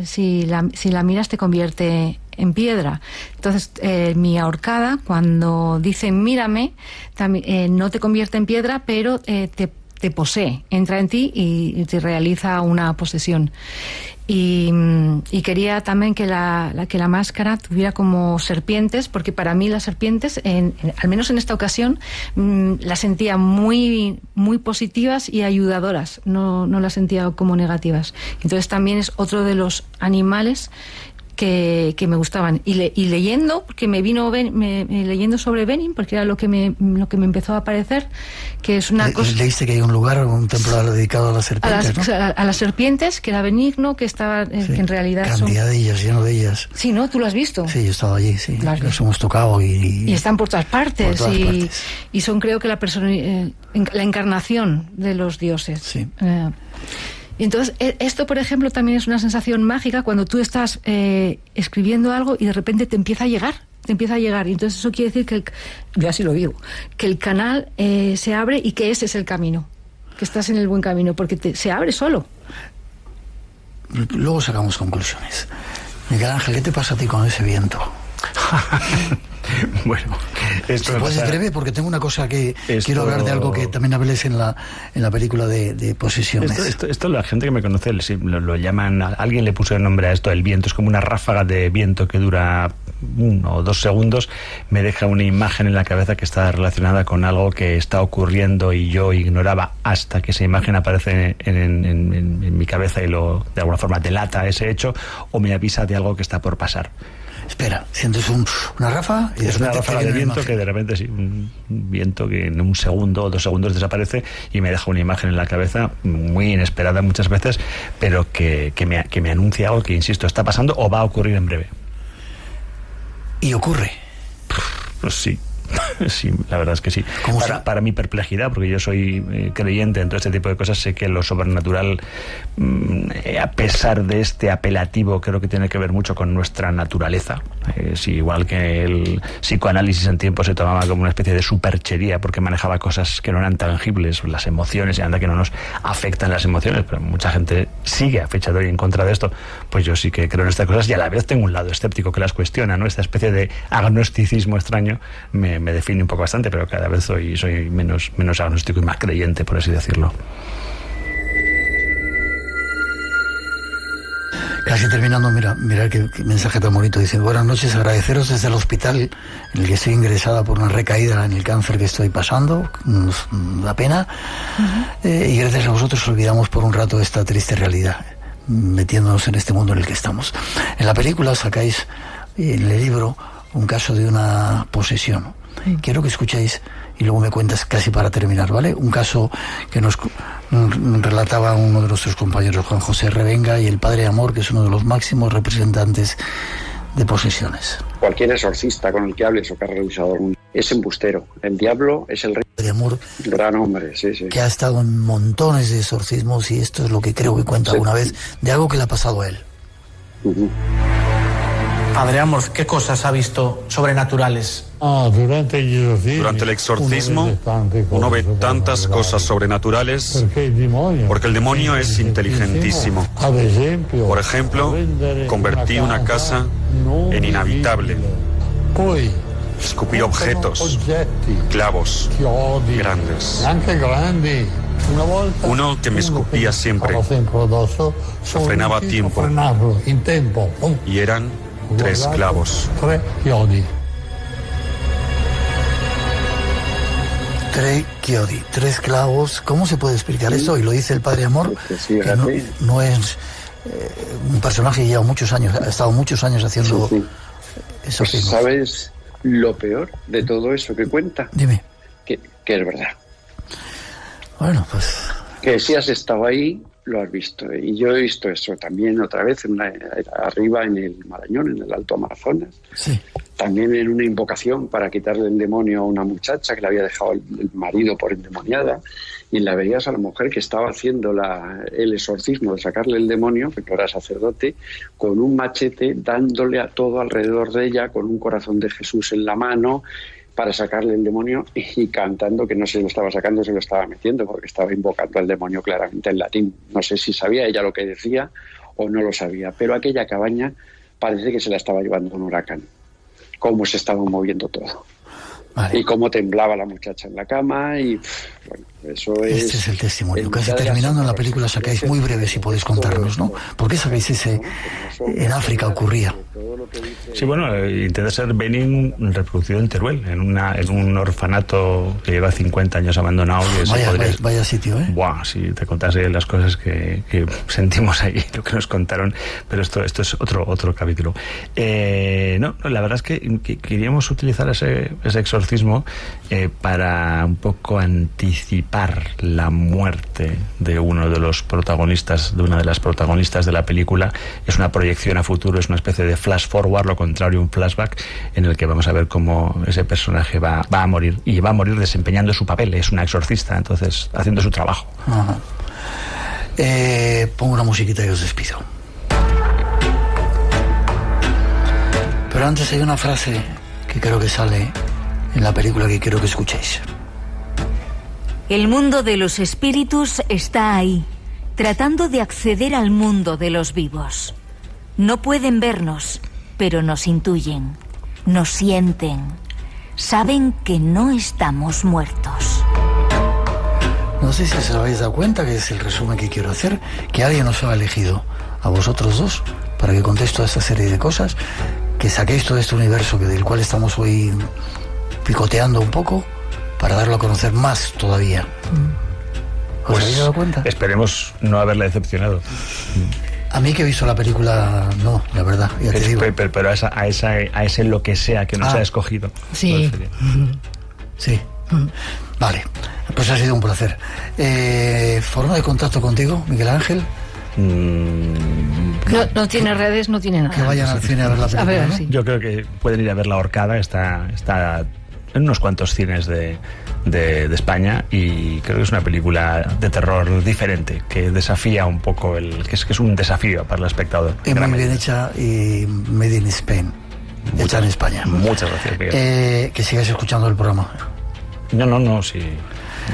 si la miras, te convierte en piedra. Entonces, mi ahorcada, cuando dice mírame, también, no te convierte en piedra, pero te posee, entra en ti y te realiza una posesión. Y quería también que la máscara tuviera como serpientes, porque para mí las serpientes, al menos en esta ocasión, las sentía muy, muy positivas y ayudadoras, no las sentía como negativas. Entonces también es otro de los animales que me gustaban. Y leyendo, porque leyendo sobre Benin, porque era lo que me empezó a aparecer, que es una cosa... Leíste que hay un lugar, un templo dedicado a las serpientes, ¿no? A las serpientes, que era benigno, que estaba, que en realidad cantidad de ellas, lleno de ellas. Sí, ¿no? ¿Tú lo has visto? Sí, yo he estado allí, sí. Los hemos tocado y están por todas partes. Y son, creo que, la encarnación de los dioses. Sí. Y entonces, esto, por ejemplo, también es una sensación mágica cuando tú estás escribiendo algo y de repente te empieza a llegar. Y entonces eso quiere decir que, yo así lo digo, que el canal se abre y que ese es el camino, que estás en el buen camino, porque se abre solo. Luego sacamos conclusiones. Miguel Ángel, ¿qué te pasa a ti con ese viento? Bueno, esto se puede breve, porque tengo una cosa que quiero hablar de algo que también hables en la película de Posesiones. Esto la gente que me conoce lo llaman, alguien le puso el nombre a esto, el viento. Es como una ráfaga de viento que dura 1 o 2 segundos, me deja una imagen en la cabeza que está relacionada con algo que está ocurriendo y yo ignoraba hasta que esa imagen aparece en mi cabeza y de alguna forma delata ese hecho o me avisa de algo que está por pasar. Espera, sientes una ráfaga y es una ráfaga de viento que de repente un viento que en 1 segundo o 2 segundos desaparece y me deja una imagen en la cabeza muy inesperada muchas veces, pero que me anuncia algo que, insisto, está pasando o va a ocurrir en breve. ¿Y ocurre? Pues sí. Sí, la verdad es que sí. Para mi perplejidad, porque yo soy creyente en todo este tipo de cosas, sé que lo sobrenatural, a pesar de este apelativo, creo que tiene que ver mucho con nuestra naturaleza. Sí, igual que el psicoanálisis en tiempo se tomaba como una especie de superchería porque manejaba cosas que no eran tangibles, las emociones, y anda que no nos afectan las emociones, pero mucha gente sigue a fecha de hoy en contra de esto. Pues yo sí que creo en estas cosas y a la vez tengo un lado escéptico que las cuestiona, ¿no? Esta especie de agnosticismo extraño me define un poco bastante, pero cada vez soy menos agnóstico y más creyente, por así decirlo. Casi terminando, mira qué mensaje tan bonito. Dice: buenas noches, agradeceros desde el hospital en el que estoy ingresada por una recaída en el cáncer que estoy pasando, nos da pena, y gracias a vosotros olvidamos por un rato esta triste realidad, metiéndonos en este mundo en el que estamos. En la película sacáis, en el libro, un caso de una posesión. Quiero que escuchéis y luego me cuentas, casi para terminar, ¿vale? Un caso que nos relataba uno de nuestros compañeros, Juan José Revenga, y el Padre Amor, que es uno de los máximos representantes de posesiones. Cualquier exorcista con el que hables o que ha revisado es embustero. El diablo es el rey de amor. Gran hombre, sí. Que ha estado en montones de exorcismos, y esto es lo que creo que cuenta alguna vez de algo que le ha pasado a él. Padre Amorth, ¿qué cosas ha visto sobrenaturales? Durante el exorcismo uno ve tantas cosas sobrenaturales porque el demonio es inteligentísimo. Por ejemplo, convertí una casa en inhabitable. Escupí objetos, clavos grandes. Uno que me escupía siempre, lo frenaba a tiempo, y eran 3 clavos. 3 chiodi, 3 clavos. ¿Cómo se puede explicar esto? Y lo dice el Padre Amorth, que no es un personaje que lleva muchos años, ha estado muchos años haciendo esos pues, ¿sabes lo peor de todo eso que cuenta? Dime. Que es verdad. Bueno, pues... Que si has estado ahí, lo has visto. Y yo he visto eso también otra vez arriba en el Marañón, en el Alto Amazonas. Sí. También en una invocación para quitarle el demonio a una muchacha que le había dejado el marido por endemoniada. Y la veías a la mujer que estaba haciendo el exorcismo de sacarle el demonio, que era sacerdote, con un machete dándole a todo alrededor de ella, con un corazón de Jesús en la mano, para sacarle el demonio, y cantando que no se lo estaba sacando, se lo estaba metiendo, porque estaba invocando al demonio claramente en latín. No sé si sabía ella lo que decía o no lo sabía, pero aquella cabaña parece que se la estaba llevando un huracán. Cómo se estaba moviendo todo. Vale. Y cómo temblaba la muchacha en la cama, y bueno, eso es... Este es el testimonio. Casi terminando la película sacáis muy breve, si podéis contarnos, ¿no? ¿Por qué sacáis ese... En África ocurría? Sí, bueno, intenta ser Benin reproducido en Teruel, en un orfanato que lleva 50 años abandonado. Y vaya sitio, ¿eh? Buah, si te contase las cosas que sentimos ahí, lo que nos contaron, pero esto es otro capítulo. No, la verdad es que queríamos utilizar ese exorcismo para un poco anticipar la muerte de una de las protagonistas de la película. Es una proyección a futuro, es una especie de flash forward, lo contrario, un flashback, en el que vamos a ver cómo ese personaje va a morir, y va a morir desempeñando su papel. Es una exorcista, entonces haciendo su trabajo. Ajá. Pongo una musiquita y os despido. Pero antes hay una frase que creo que sale en la película que quiero que escuchéis. El mundo de los espíritus está ahí, tratando de acceder al mundo de los vivos. No pueden vernos, pero nos intuyen, nos sienten, saben que no estamos muertos. No sé si os habéis dado cuenta, que es el resumen que quiero hacer, que alguien os ha elegido a vosotros dos para que contéis toda esta serie de cosas, que saquéis todo este universo del cual estamos hoy picoteando un poco, para darlo a conocer más todavía. ¿Os habéis dado cuenta? Esperemos no haberla decepcionado. A mí que he visto la película, no, la verdad, ya te digo. Pero a ese lo que sea que nos ha escogido. Sí. Sí. Vale, pues ha sido un placer. ¿Forma de contacto contigo, Miguel Ángel? No tiene redes, no tiene nada. Que vayan al cine a ver la película. A ver, ¿no? sí. Yo creo que pueden ir a ver La Horcada, está en unos cuantos cines de España, y creo que es una película de terror diferente, que desafía un poco que es un desafío para el espectador. Es muy bien hecha y made in Spain. Hecha en España. Muchas gracias, Miguel. Que sigas escuchando el programa. No, sí.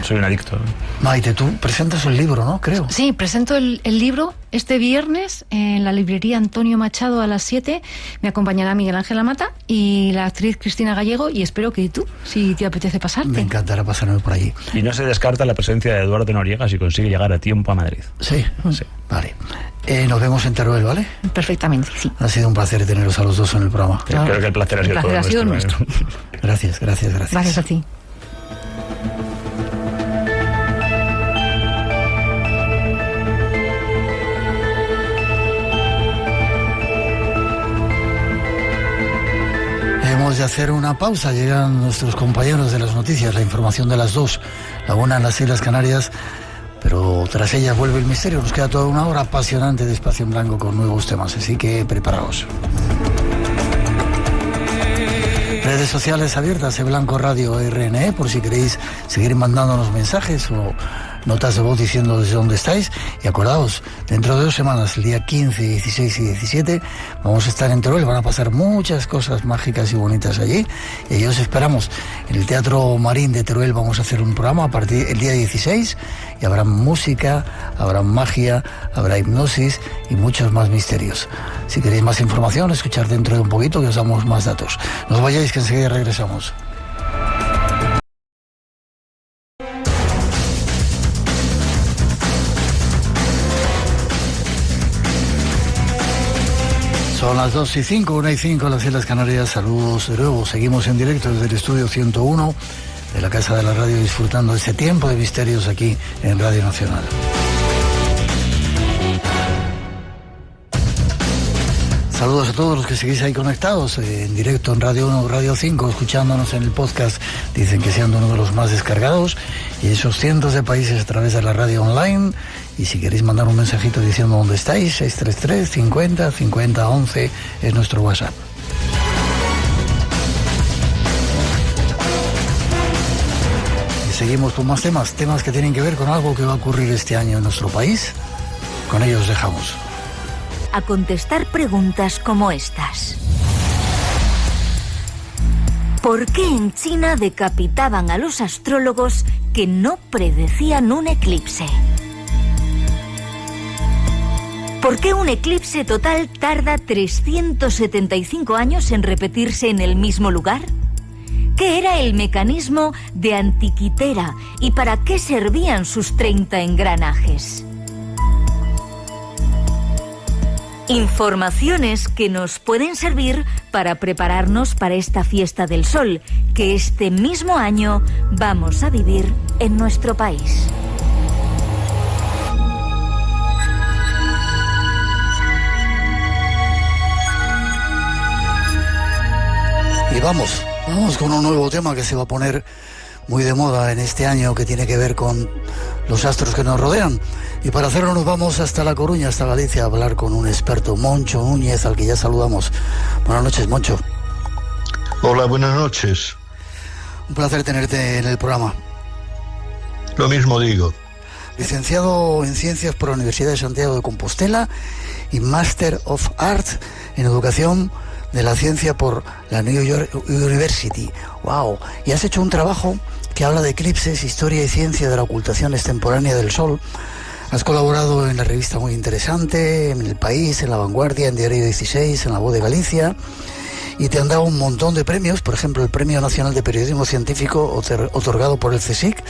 Soy un adicto. Maite, tú presentas el libro, ¿no? Creo. Sí, presento el libro este viernes en la librería Antonio Machado a las 7. Me acompañará Miguel Ángel Amata y la actriz Cristina Gallego, y espero que tú, si te apetece pasarte. Me encantará pasarme por allí. Y no se descarta la presencia de Eduardo Noriega si consigue llegar a tiempo a Madrid. Sí. Vale. Nos vemos en Teruel, ¿vale? Perfectamente, sí. Ha sido un placer teneros a los dos en el programa. Creo que el placer ha sido nuestro. Gracias. Gracias a ti. Hemos de hacer una pausa. Llegan nuestros compañeros de las noticias, la información de las 2, la una en las Islas Canarias, pero tras ellas vuelve el misterio. Nos queda toda una hora apasionante de Espacio en Blanco con nuevos temas, así que preparaos. Redes sociales abiertas, Blanco Radio RNE, por si queréis seguir mandándonos mensajes o notas de voz diciendo desde dónde estáis. Y acordaos, dentro de 2 semanas, el día 15, 16 y 17, vamos a estar en Teruel. Van a pasar muchas cosas mágicas y bonitas allí. Y allí os esperamos. En el Teatro Marín de Teruel vamos a hacer un programa a partir del día 16. Y habrá música, habrá magia, habrá hipnosis y muchos más misterios. Si queréis más información, escuchar dentro de un poquito que os damos más datos. No os vayáis, que enseguida regresamos. Son las 2:05, 1:05 en las Islas Canarias. Saludos de nuevo. Seguimos en directo desde el estudio 101 de la Casa de la Radio, disfrutando de este tiempo de misterios aquí en Radio Nacional. Saludos a todos los que seguís ahí conectados en directo en Radio 1, Radio 5, escuchándonos en el podcast. Dicen que siendo uno de los más descargados, y esos cientos de países a través de la radio online. Y si queréis mandar un mensajito diciendo dónde estáis, 633 50 50 11 es nuestro WhatsApp. Y seguimos con más temas que tienen que ver con algo que va a ocurrir este año en nuestro país. Con ellos dejamos. A contestar preguntas como estas. ¿Por qué en China decapitaban a los astrólogos que no predecían un eclipse? ¿Por qué un eclipse total tarda 375 años en repetirse en el mismo lugar? ¿Qué era el mecanismo de Antiquitera y para qué servían sus 30 engranajes? Informaciones que nos pueden servir para prepararnos para esta fiesta del sol que este mismo año vamos a vivir en nuestro país. Y vamos con un nuevo tema que se va a poner muy de moda en este año, que tiene que ver con los astros que nos rodean. Y para hacerlo nos vamos hasta La Coruña, hasta Galicia, a hablar con un experto, Moncho Núñez, al que ya saludamos. Buenas noches, Moncho. Hola, buenas noches. Un placer tenerte en el programa. Lo mismo digo. Licenciado en Ciencias por la Universidad de Santiago de Compostela y Master of Arts en Educación de la Ciencia por la New York University. ¡Wow! Y has hecho un trabajo que habla de eclipses, historia y ciencia de la ocultación extemporánea del Sol. Has colaborado en la revista Muy Interesante, en El País, en La Vanguardia, en Diario 16, en La Voz de Galicia, y te han dado un montón de premios, por ejemplo el Premio Nacional de Periodismo Científico otorgado por el CSIC,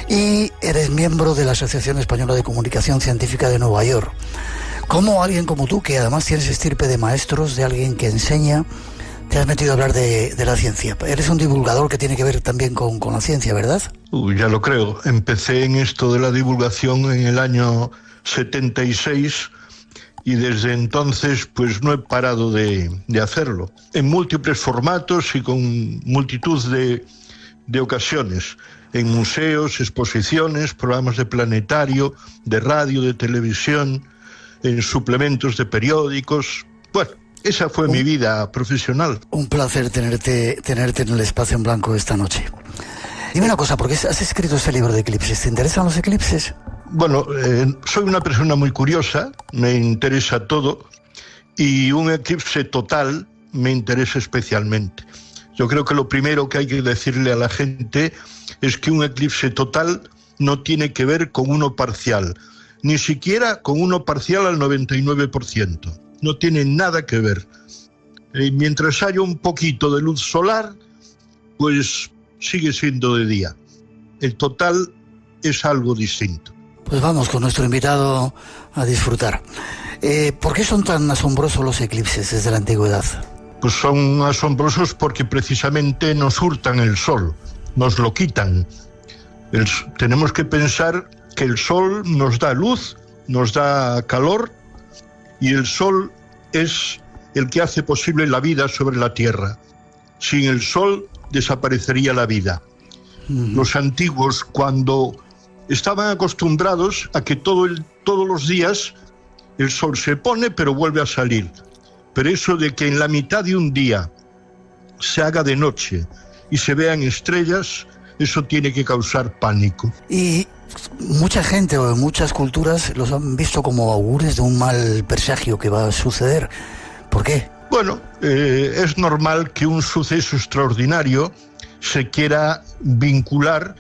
y eres miembro de la Asociación Española de Comunicación Científica de Nueva York. ¿Cómo alguien como tú, que además tienes estirpe de maestros, de alguien que enseña, te has metido a hablar de la ciencia? Eres un divulgador que tiene que ver también con la ciencia, ¿verdad? Ya lo creo. Empecé en esto de la divulgación en el año 76 y desde entonces pues no he parado de hacerlo. En múltiples formatos y con multitud de ocasiones. En museos, exposiciones, programas de planetario, de radio, de televisión, en suplementos de periódicos. Bueno, esa fue mi vida profesional. Un placer tenerte en el Espacio en Blanco esta noche. Dime una cosa, ¿por qué has escrito este libro de eclipses? ¿Te interesan los eclipses? Bueno, soy una persona muy curiosa, me interesa todo, y un eclipse total me interesa especialmente. Yo creo que lo primero que hay que decirle a la gente es que un eclipse total no tiene que ver con uno parcial, ni siquiera con uno parcial al 99%. No tiene nada que ver. Mientras haya un poquito de luz solar, pues sigue siendo de día. El total es algo distinto. Pues vamos con nuestro invitado a disfrutar. ¿Por qué son tan asombrosos los eclipses desde la antigüedad? Pues son asombrosos porque precisamente nos hurtan el sol, nos lo quitan. Tenemos que pensar que el sol nos da luz, nos da calor, y el sol es el que hace posible la vida sobre la tierra. Sin el sol desaparecería la vida. Los antiguos, cuando estaban acostumbrados a que todos los días el sol se pone pero vuelve a salir, pero eso de que en la mitad de un día se haga de noche y se vean estrellas, eso tiene que causar pánico. Y mucha gente o muchas culturas los han visto como augures de un mal presagio que va a suceder. ¿Por qué? Bueno, es normal que un suceso extraordinario se quiera vincular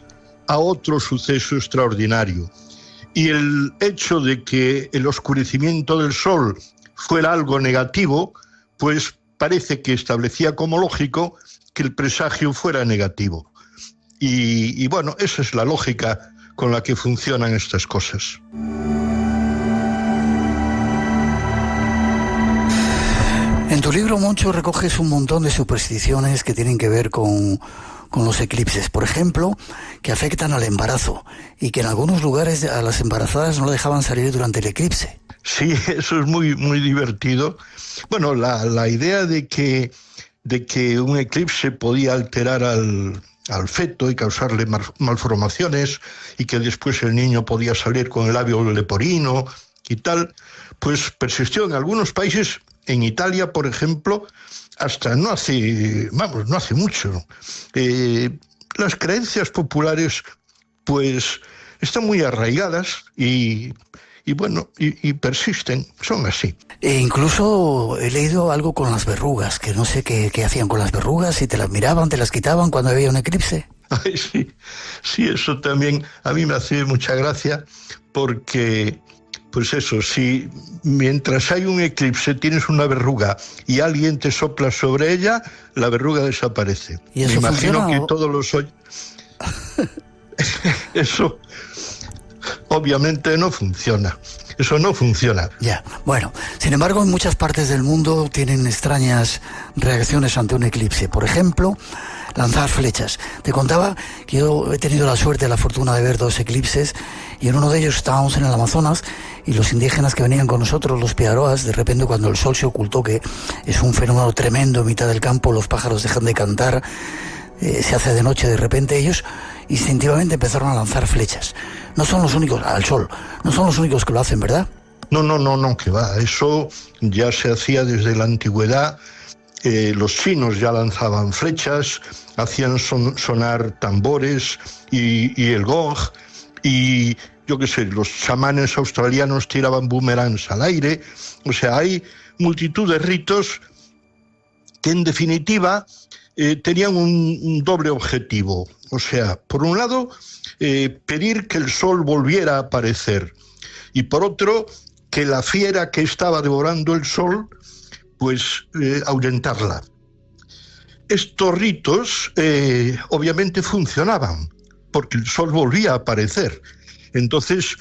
a otro suceso extraordinario. Y el hecho de que el oscurecimiento del sol fuera algo negativo, pues parece que establecía como lógico que el presagio fuera negativo. Y bueno, esa es la lógica con la que funcionan estas cosas. En tu libro, Moncho, recoges un montón de supersticiones que tienen que ver con los eclipses. Por ejemplo, que afectan al embarazo y que en algunos lugares a las embarazadas no dejaban salir durante el eclipse. Sí, eso es muy, muy divertido. Bueno, la idea de que un eclipse podía alterar al feto y causarle malformaciones y que después el niño podía salir con el labio leporino y tal, pues persistió en algunos países. En Italia, por ejemplo, hasta no hace mucho. Las creencias populares, pues, están muy arraigadas y persisten, son así. E incluso he leído algo con las verrugas, que no sé qué hacían con las verrugas, si te las miraban, te las quitaban cuando había un eclipse. Ay, sí, eso también a mí me hace mucha gracia, porque, pues eso, si mientras hay un eclipse tienes una verruga y alguien te sopla sobre ella, la verruga desaparece. ¿Y eso me imagino funciona, que todos los... Eso obviamente no funciona. Eso no funciona. Ya, bueno, sin embargo, en muchas partes del mundo tienen extrañas reacciones ante un eclipse. Por ejemplo, lanzar flechas. Te contaba que yo he tenido la suerte, la fortuna de ver 2 eclipses, y en uno de ellos estábamos en el Amazonas y los indígenas que venían con nosotros, los piaroas, de repente cuando el sol se ocultó, que es un fenómeno tremendo en mitad del campo, los pájaros dejan de cantar, se hace de noche, de repente ellos instintivamente empezaron a lanzar flechas. No son los únicos, al sol, no son los únicos que lo hacen, ¿verdad? No, que va. Eso ya se hacía desde la antigüedad. Los chinos ya lanzaban flechas, hacían sonar tambores y el gong, y yo qué sé, los chamanes australianos tiraban boomerangs al aire. O sea, hay multitud de ritos que en definitiva tenían un doble objetivo. O sea, por un lado, pedir que el sol volviera a aparecer, y por otro, que la fiera que estaba devorando el sol, pues ahuyentarla. Estos ritos obviamente funcionaban, porque el sol volvía a aparecer. Entonces,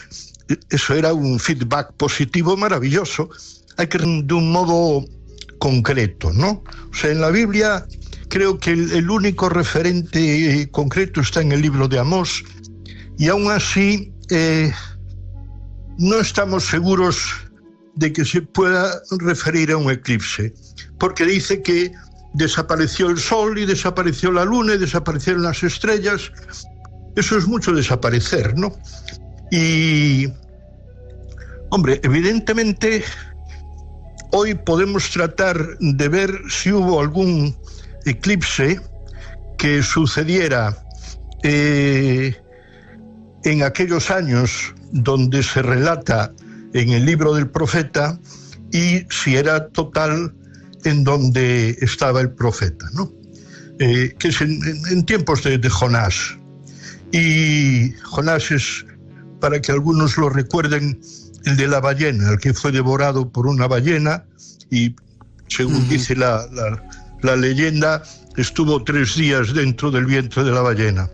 eso era un feedback positivo maravilloso. Hay que de un modo concreto, ¿no? O sea, en la Biblia creo que el único referente concreto está en el libro de Amós, y aún así no estamos seguros de que se pueda referir a un eclipse, porque dice que desapareció el sol y desapareció la luna y desaparecieron las estrellas. Eso es mucho desaparecer, ¿no? Y, hombre, evidentemente hoy podemos tratar de ver si hubo algún eclipse que sucediera en aquellos años donde se relata en el libro del profeta, y si era total en donde estaba el profeta, ¿no? Que es en tiempos de Jonás. Y Jonás es, para que algunos lo recuerden, el de la ballena, el que fue devorado por una ballena y, según dice la leyenda, estuvo 3 días dentro del vientre de la ballena.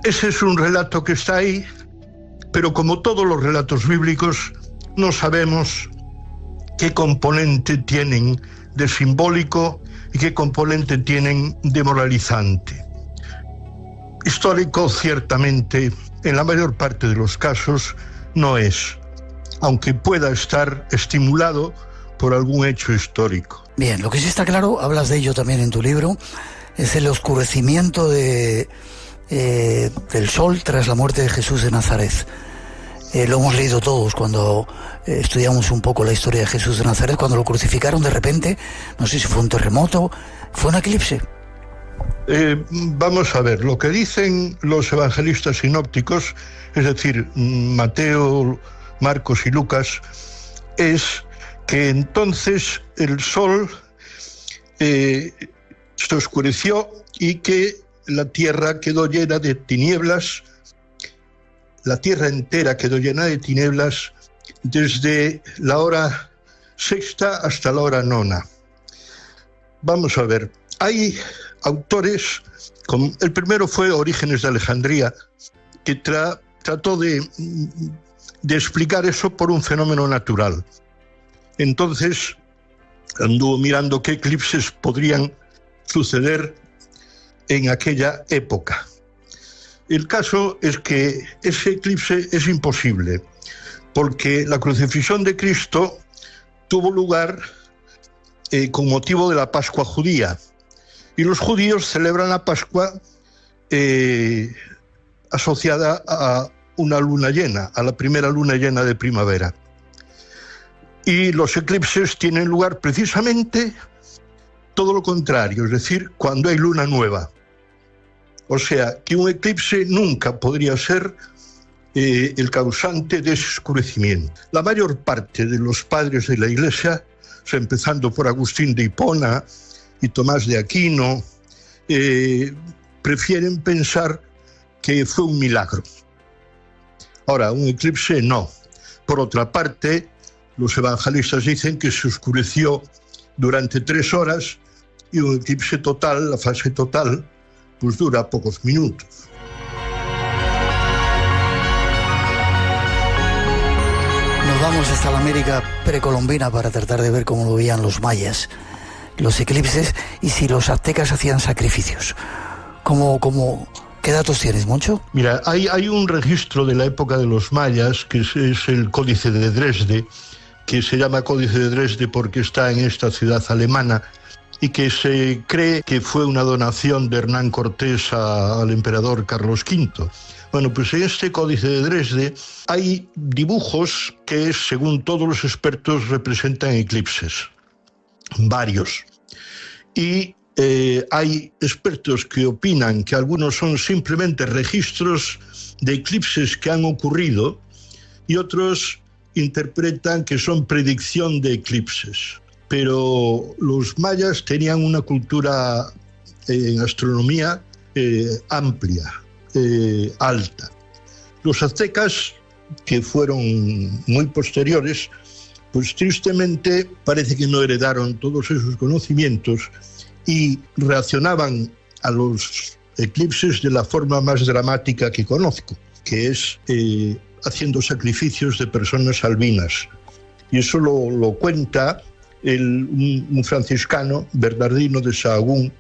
Ese es un relato que está ahí, pero como todos los relatos bíblicos, no sabemos qué componente tienen de simbólico y qué componente tienen de moralizante. Histórico, ciertamente, en la mayor parte de los casos, no es, aunque pueda estar estimulado por algún hecho histórico. Bien, lo que sí está claro, hablas de ello también en tu libro, es el oscurecimiento del sol tras la muerte de Jesús de Nazaret. Lo hemos leído todos cuando estudiamos un poco la historia de Jesús de Nazaret. Cuando lo crucificaron, de repente, no sé si fue un terremoto, fue un eclipse. Vamos a ver, lo que dicen los evangelistas sinópticos, es decir, Mateo, Marcos y Lucas, es que entonces el sol se oscureció y que la tierra quedó llena de tinieblas, la tierra entera quedó llena de tinieblas desde la hora sexta hasta la hora nona. Vamos a ver, hay autores, el primero fue Orígenes de Alejandría, que trató de explicar eso por un fenómeno natural. Entonces anduvo mirando qué eclipses podrían suceder en aquella época. El caso es que ese eclipse es imposible, porque la crucifixión de Cristo tuvo lugar con motivo de la Pascua judía, y los judíos celebran la Pascua asociada a una luna llena, a la primera luna llena de primavera. Y los eclipses tienen lugar precisamente todo lo contrario, es decir, cuando hay luna nueva. O sea, que un eclipse nunca podría ser el causante de ese oscurecimiento. La mayor parte de los padres de la Iglesia, empezando por Agustín de Hipona y Tomás de Aquino, prefieren pensar que fue un milagro. Ahora, un eclipse no. Por otra parte, los evangelistas dicen que se oscureció durante 3 horas y un eclipse total, la fase total, pues dura pocos minutos. Nos vamos hasta la América precolombina para tratar de ver cómo lo veían los mayas, los eclipses, y si los aztecas hacían sacrificios. ¿Qué datos tienes, Moncho? Mira, hay un registro de la época de los mayas, que es el Códice de Dresde, que se llama Códice de Dresde porque está en esta ciudad alemana, y que se cree que fue una donación de Hernán Cortés al emperador Carlos V. Bueno, pues en este Códice de Dresde hay dibujos que, según todos los expertos, representan eclipses, varios. Y hay expertos que opinan que algunos son simplemente registros de eclipses que han ocurrido, y otros interpretan que son predicción de eclipses. Pero los mayas tenían una cultura en astronomía amplia, alta. Los aztecas, que fueron muy posteriores, pues tristemente parece que no heredaron todos esos conocimientos y reaccionaban a los eclipses de la forma más dramática que conozco, que es haciendo sacrificios de personas albinas. Y eso lo cuenta un franciscano, Bernardino de Sahagún,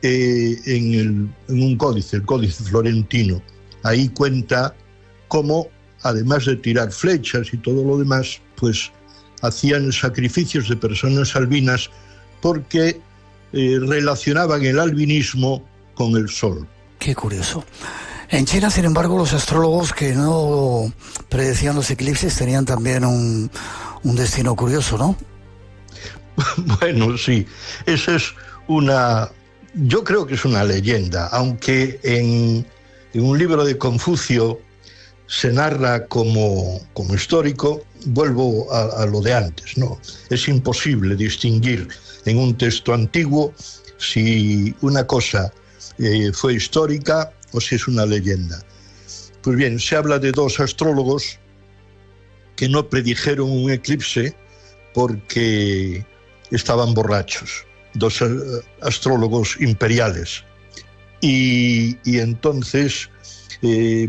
en un códice, el Códice Florentino. Ahí cuenta cómo, además de tirar flechas y todo lo demás, pues hacían sacrificios de personas albinas porque relacionaban el albinismo con el sol. Qué curioso. En China, sin embargo, los astrólogos que no predecían los eclipses tenían también un destino curioso, ¿no? Bueno, sí, esa es yo creo que es una leyenda, aunque en un libro de Confucio se narra como histórico. Vuelvo a lo de antes, ¿no? Es imposible distinguir en un texto antiguo si una cosa fue histórica o si es una leyenda. Pues bien, se habla de 2 astrólogos que no predijeron un eclipse porque estaban borrachos, 2 astrólogos imperiales. Y entonces,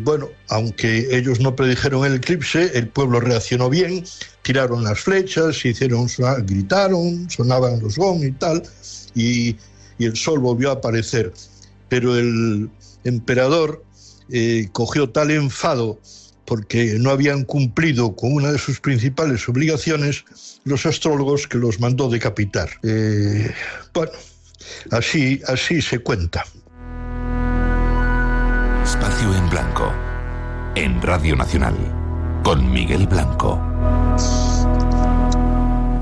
bueno, aunque ellos no predijeron el eclipse, el pueblo reaccionó bien, tiraron las flechas, gritaron, sonaban los gong y tal, y el sol volvió a aparecer. Pero el emperador cogió tal enfado porque no habían cumplido con una de sus principales obligaciones, los astrólogos, que los mandó decapitar. Bueno, así se cuenta. Espacio en Blanco, en Radio Nacional, con Miguel Blanco.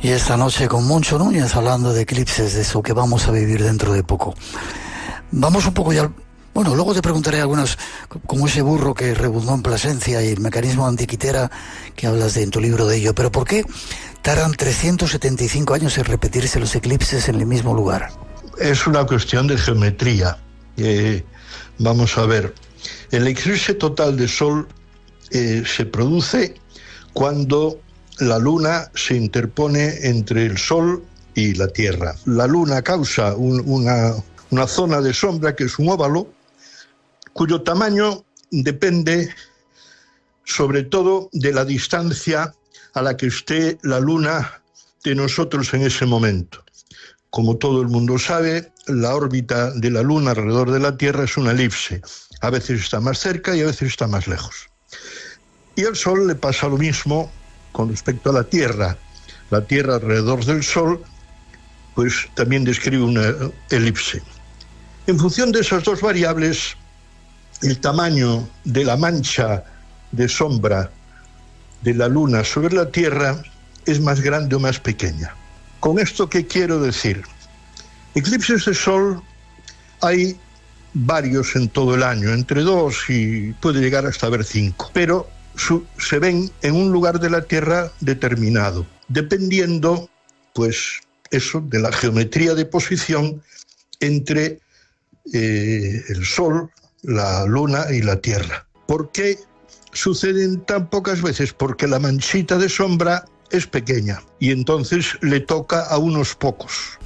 Y esta noche con Moncho Núñez hablando de eclipses, de eso que vamos a vivir dentro de poco. Vamos un poco ya... Bueno, luego te preguntaré algunas, como ese burro que rebuzó en Plasencia y el mecanismo de Antiquitera, que hablas en tu libro de ello. Pero ¿por qué tardan 375 años en repetirse los eclipses en el mismo lugar? Es una cuestión de geometría. Vamos a ver. El eclipse total de Sol se produce cuando la Luna se interpone entre el Sol y la Tierra. La Luna causa una zona de sombra que es un óvalo, cuyo tamaño depende sobre todo de la distancia a la que esté la Luna de nosotros en ese momento. Como todo el mundo sabe, la órbita de la Luna alrededor de la Tierra es una elipse. A veces está más cerca y a veces está más lejos. Y al Sol le pasa lo mismo con respecto a la Tierra. La Tierra alrededor del Sol, pues también describe una elipse. En función de esas dos variables, el tamaño de la mancha de sombra de la Luna sobre la Tierra es más grande o más pequeña. ¿Con esto qué quiero decir? Eclipses de Sol hay varios en todo el año, entre 2 y puede llegar hasta haber 5, pero se ven en un lugar de la Tierra determinado, dependiendo, pues, eso, de la geometría de posición entre el Sol, la Luna y la Tierra. ¿Por qué suceden tan pocas veces? Porque la manchita de sombra es pequeña y entonces le toca a unos pocos.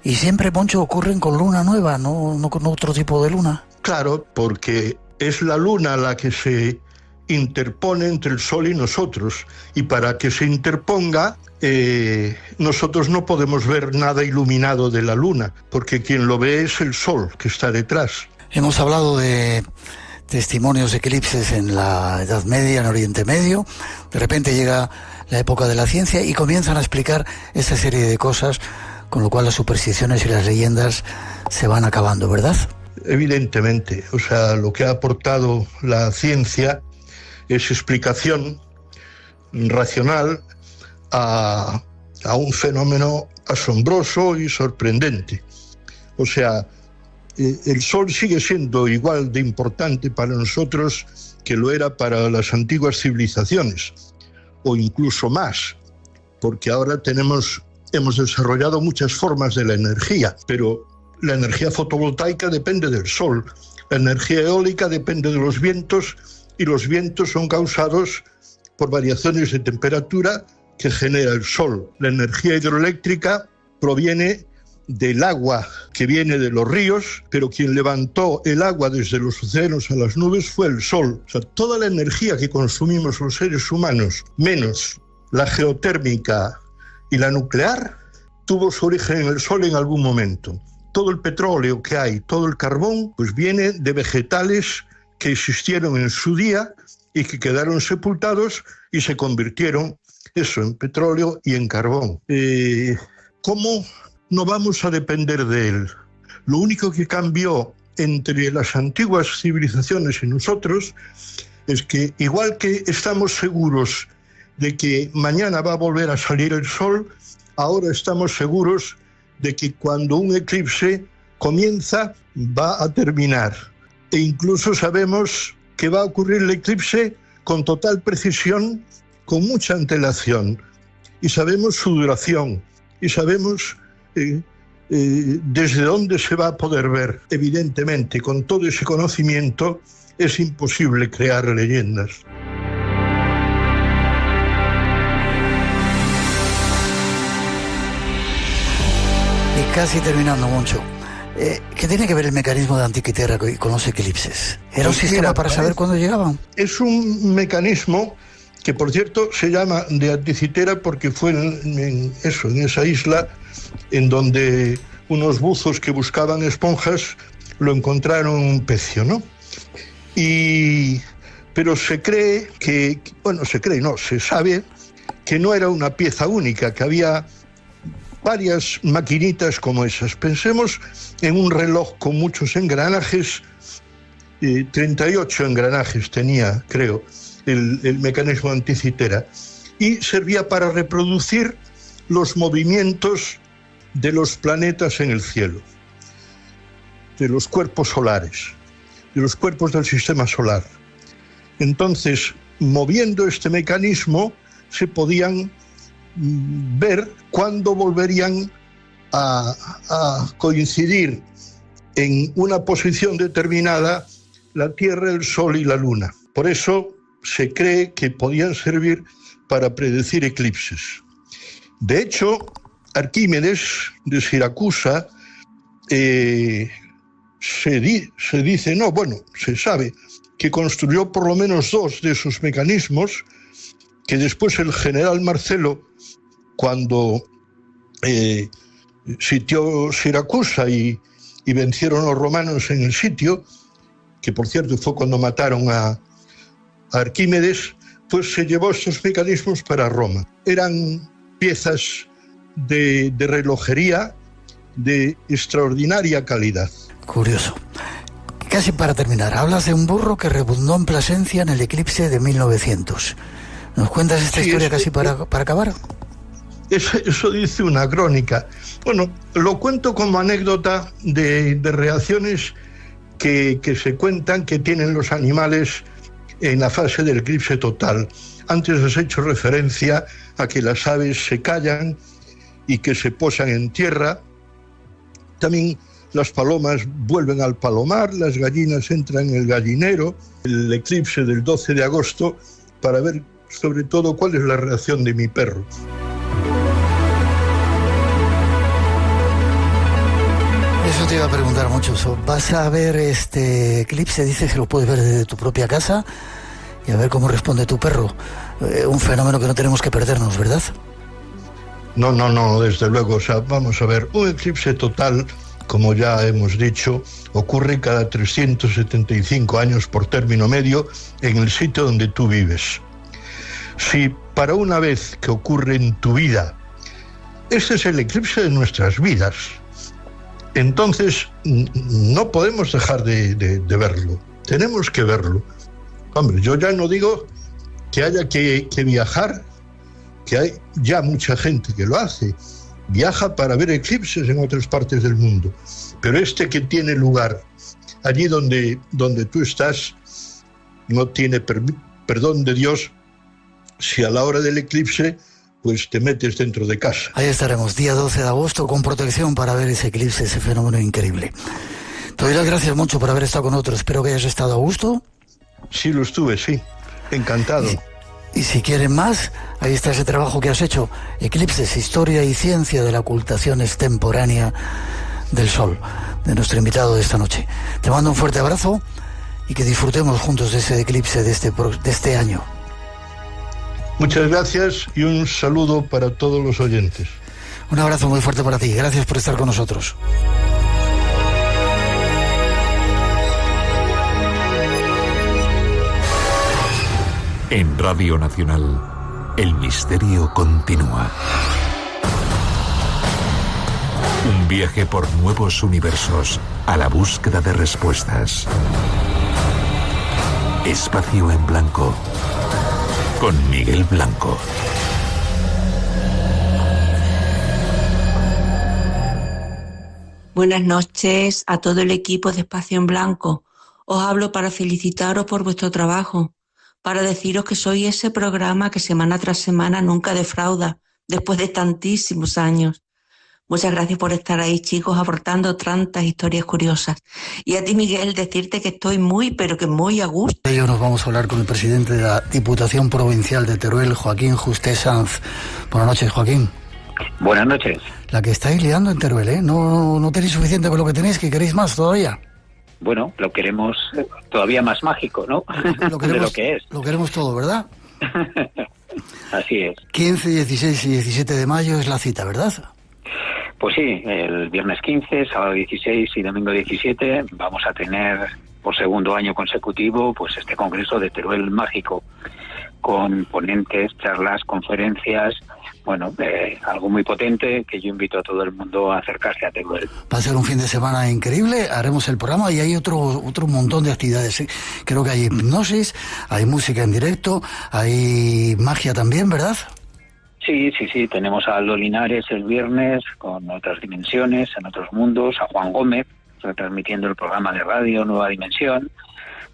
Y siempre, Moncho, ocurren con luna nueva, no con otro tipo de luna. Claro, porque es la Luna la que se interpone entre el Sol y nosotros, y para que se interponga nosotros no podemos ver nada iluminado de la Luna, porque quien lo ve es el Sol que está detrás. Hemos hablado de testimonios de eclipses en la Edad Media, en Oriente Medio. De repente llega la época de la ciencia y comienzan a explicar esta serie de cosas, con lo cual las supersticiones y las leyendas se van acabando, ¿verdad? Evidentemente, o sea, lo que ha aportado la ciencia es explicación racional a un fenómeno asombroso y sorprendente. O sea, el Sol sigue siendo igual de importante para nosotros que lo era para las antiguas civilizaciones, o incluso más, porque ahora hemos desarrollado muchas formas de la energía, pero la energía fotovoltaica depende del Sol, la energía eólica depende de los vientos, y los vientos son causados por variaciones de temperatura que genera el Sol. La energía hidroeléctrica proviene del agua que viene de los ríos, pero quien levantó el agua desde los océanos a las nubes fue el Sol. O sea, toda la energía que consumimos los seres humanos, menos la geotérmica y la nuclear, tuvo su origen en el Sol en algún momento. Todo el petróleo que hay, todo el carbón, pues viene de vegetales que existieron en su día y que quedaron sepultados y se convirtieron eso en petróleo y en carbón. ¿Cómo no vamos a depender de él? Lo único que cambió entre las antiguas civilizaciones y nosotros es que, igual que estamos seguros de que mañana va a volver a salir el Sol, ahora estamos seguros de que cuando un eclipse comienza, va a terminar. E incluso sabemos que va a ocurrir el eclipse con total precisión, con mucha antelación. Y sabemos su duración, y sabemos desde dónde se va a poder ver. Evidentemente, con todo ese conocimiento, es imposible crear leyendas. Y casi terminando, Moncho, ¿qué tiene que ver el mecanismo de Antiquitera con los eclipses? ¿Era un sistema para saber cuándo llegaban? Es un mecanismo que, por cierto, se llama de Antiquitera porque fue en esa isla en donde unos buzos que buscaban esponjas lo encontraron un pecio, ¿no? Pero se cree que, se sabe que no era una pieza única, que había varias maquinitas como esas. Pensemos en un reloj con muchos engranajes, 38 engranajes tenía, creo, el mecanismo de Antiquitera, y servía para reproducir los movimientos de los planetas en el cielo. de los cuerpos solares, de los cuerpos del sistema solar. Entonces, moviendo este mecanismo, se podían ver cuándo volverían a coincidir en una posición determinada la Tierra, el Sol y la Luna. Por eso se cree que podían servir para predecir eclipses. De hecho, Arquímedes de Siracusa se sabe que construyó por lo menos 2 de esos mecanismos, que después el general Marcelo, cuando sitió Siracusa y vencieron los romanos en el sitio, que por cierto fue cuando mataron a Arquímedes, pues se llevó estos mecanismos para Roma. Eran piezas de relojería de extraordinaria calidad. Curioso. Casi para terminar, hablas de un burro que rebundó en Plasencia en el eclipse de 1900. ¿Nos cuentas esta historia casi para acabar? Eso dice una crónica. Bueno, lo cuento como anécdota de reacciones que se cuentan que tienen los animales en la fase del eclipse total. Antes has hecho referencia a que las aves se callan y que se posan en tierra. También las palomas vuelven al palomar, las gallinas entran en el gallinero. El eclipse del 12 de agosto, para ver sobre todo cuál es la reacción de mi perro. Eso te iba a preguntar mucho. ¿Vas a ver este eclipse? Dices que lo puedes ver desde tu propia casa y a ver cómo responde tu perro. Un fenómeno que no tenemos que perdernos, ¿verdad? No, desde luego. O sea, vamos a ver, un eclipse total, como ya hemos dicho, ocurre cada 375 años por término medio en el sitio donde tú vives. Si para una vez que ocurre en tu vida, este es el eclipse de nuestras vidas, entonces no podemos dejar de verlo. Tenemos que verlo. Hombre, yo ya no digo que haya que viajar, que hay ya mucha gente que lo hace. Viaja para ver eclipses en otras partes del mundo. Pero este que tiene lugar allí donde tú estás, no tiene perdón de Dios si a la hora del eclipse pues te metes dentro de casa. Ahí estaremos, día 12 de agosto, con protección para ver ese eclipse, ese fenómeno increíble. Te doy las gracias mucho por haber estado con nosotros. Espero que hayas estado a gusto. Sí, lo estuve, sí. Encantado. Y si quieren más, ahí está ese trabajo que has hecho. Eclipses, historia y ciencia de la ocultación extemporánea del Sol, de nuestro invitado de esta noche. Te mando un fuerte abrazo y que disfrutemos juntos de ese eclipse de este año. Muchas gracias y un saludo para todos los oyentes. Un abrazo muy fuerte para ti. Gracias por estar con nosotros. En Radio Nacional, el misterio continúa. Un viaje por nuevos universos a la búsqueda de respuestas. Espacio en Blanco, con Miguel Blanco. Buenas noches a todo el equipo de Espacio en Blanco. Os hablo para felicitaros por vuestro trabajo, para deciros que sois ese programa que semana tras semana nunca defrauda, después de tantísimos años. Muchas gracias por estar ahí, chicos, aportando tantas historias curiosas. Y a ti, Miguel, decirte que estoy pero que muy a gusto. Hoy nos vamos a hablar con el presidente de la Diputación Provincial de Teruel, Joaquín Juste Sanz. Buenas noches, Joaquín. Buenas noches. La que estáis liando en Teruel, ¿eh? No tenéis suficiente con lo que tenéis, que queréis más todavía. Bueno, lo queremos todavía más mágico, ¿no? De lo que es. Lo queremos todo, ¿verdad? Así es. 15, 16 y 17 de mayo es la cita, ¿verdad? Pues sí, el viernes 15, sábado 16 y domingo 17 vamos a tener por segundo año consecutivo pues este congreso de Teruel Mágico, con ponentes, charlas, conferencias, bueno, algo muy potente que yo invito a todo el mundo a acercarse a Teruel. Va a ser un fin de semana increíble, haremos el programa y hay otro montón de actividades. Creo que hay hipnosis, hay música en directo, hay magia también, ¿verdad? Sí, tenemos a Aldo Linares el viernes con otras dimensiones, en otros mundos, a Juan Gómez, retransmitiendo el programa de radio Nueva Dimensión,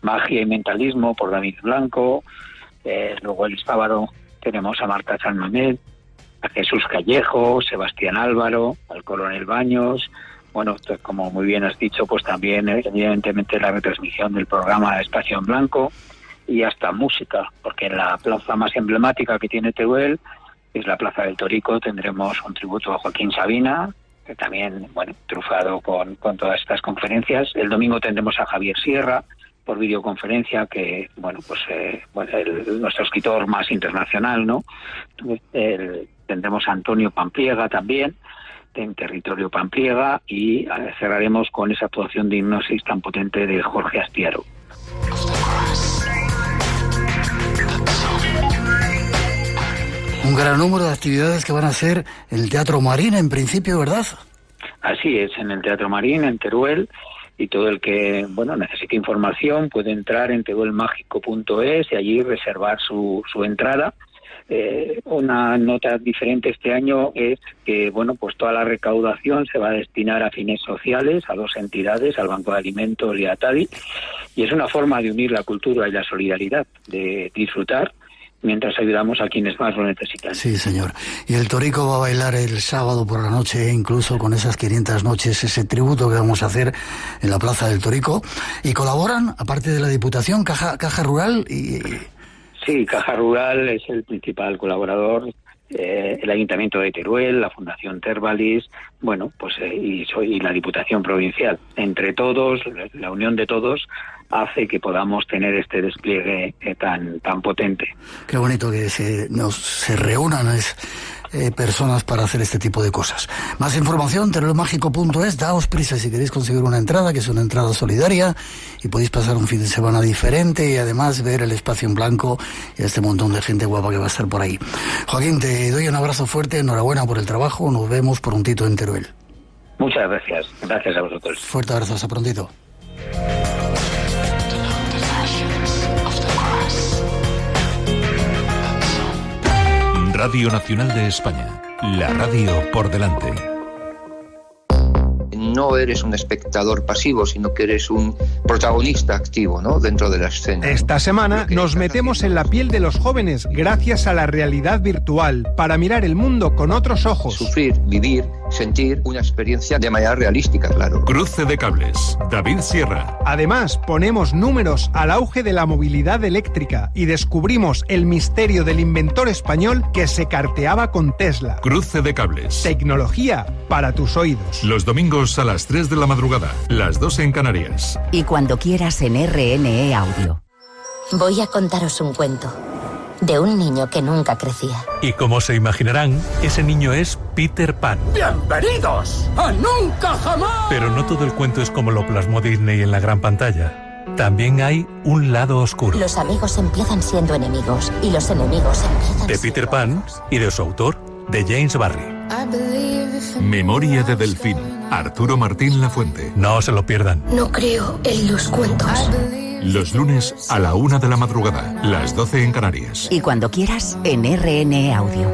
Magia y Mentalismo por David Blanco. Luego el sábado tenemos a Marta Salmamed, a Jesús Callejo, Sebastián Álvaro, al Coronel Baños. Bueno, como muy bien has dicho, pues también evidentemente la retransmisión del programa Espacio en Blanco y hasta música, porque en la plaza más emblemática que tiene Teruel, que es la Plaza del Torico, tendremos un tributo a Joaquín Sabina, que también, bueno, trufado con todas estas conferencias. El domingo tendremos a Javier Sierra por videoconferencia, que, bueno, pues nuestro escritor más internacional, ¿no? Tendremos a Antonio Pampliega también, en Territorio Pampliega, y cerraremos con esa actuación de hipnosis tan potente de Jorge Astiaro. Un gran número de actividades que van a ser en el Teatro Marín, en principio, ¿verdad? Así es, en el Teatro Marín, en Teruel, y todo el que, bueno, necesite información puede entrar en teruelmágico.es y allí reservar su entrada. Una nota diferente este año es que, bueno, pues toda la recaudación se va a destinar a fines sociales, a 2 entidades, al Banco de Alimentos y a TADI, y es una forma de unir la cultura y la solidaridad, de disfrutar mientras ayudamos a quienes más lo necesitan. Sí, señor. Y el Torico va a bailar el sábado por la noche, incluso con esas 500 noches, ese tributo que vamos a hacer en la Plaza del Torico. Y colaboran, aparte de la Diputación, Caja Rural y... Sí, Caja Rural es el principal colaborador, el Ayuntamiento de Teruel, la Fundación Tervalis, bueno, pues y la Diputación Provincial. Entre todos, la unión de todos hace que podamos tener este despliegue tan potente. Qué bonito que se reúnan personas para hacer este tipo de cosas. Más información, teruelmágico.es. Daos prisa si queréis conseguir una entrada, que es una entrada solidaria, y podéis pasar un fin de semana diferente y además ver el Espacio en Blanco y a este montón de gente guapa que va a estar por ahí. Joaquín, te doy un abrazo fuerte, enhorabuena por el trabajo, nos vemos prontito en Teruel. Muchas gracias, gracias a vosotros. Fuerte abrazo, hasta prontito. Radio Nacional de España, la radio por delante. No eres un espectador pasivo, sino que eres un protagonista activo, ¿no?, dentro de la escena. Esta semana nos metemos en la piel de los jóvenes gracias a la realidad virtual para mirar el mundo con otros ojos. Sufrir, vivir, sentir una experiencia de manera realística, claro. Cruce de cables, David Sierra. Además, ponemos números al auge de la movilidad eléctrica y descubrimos el misterio del inventor español que se carteaba con Tesla. Cruce de cables. Tecnología para tus oídos. Los domingos a las 3 de la madrugada, las 2 en Canarias. Y cuando quieras en RNE Audio. Voy a contaros un cuento de un niño que nunca crecía. Y como se imaginarán, ese niño es Peter Pan. ¡Bienvenidos a Nunca Jamás! Pero no todo el cuento es como lo plasmó Disney en la gran pantalla. También hay un lado oscuro. Los amigos empiezan siendo enemigos y los enemigos empiezan de Peter Pan y de su autor, de James Barrie. Memoria de Delfín, Arturo Martín Lafuente. No se lo pierdan. No creo en los cuentos. Los lunes a la 1 de la madrugada, las 12 en Canarias. Y cuando quieras en RNE Audio.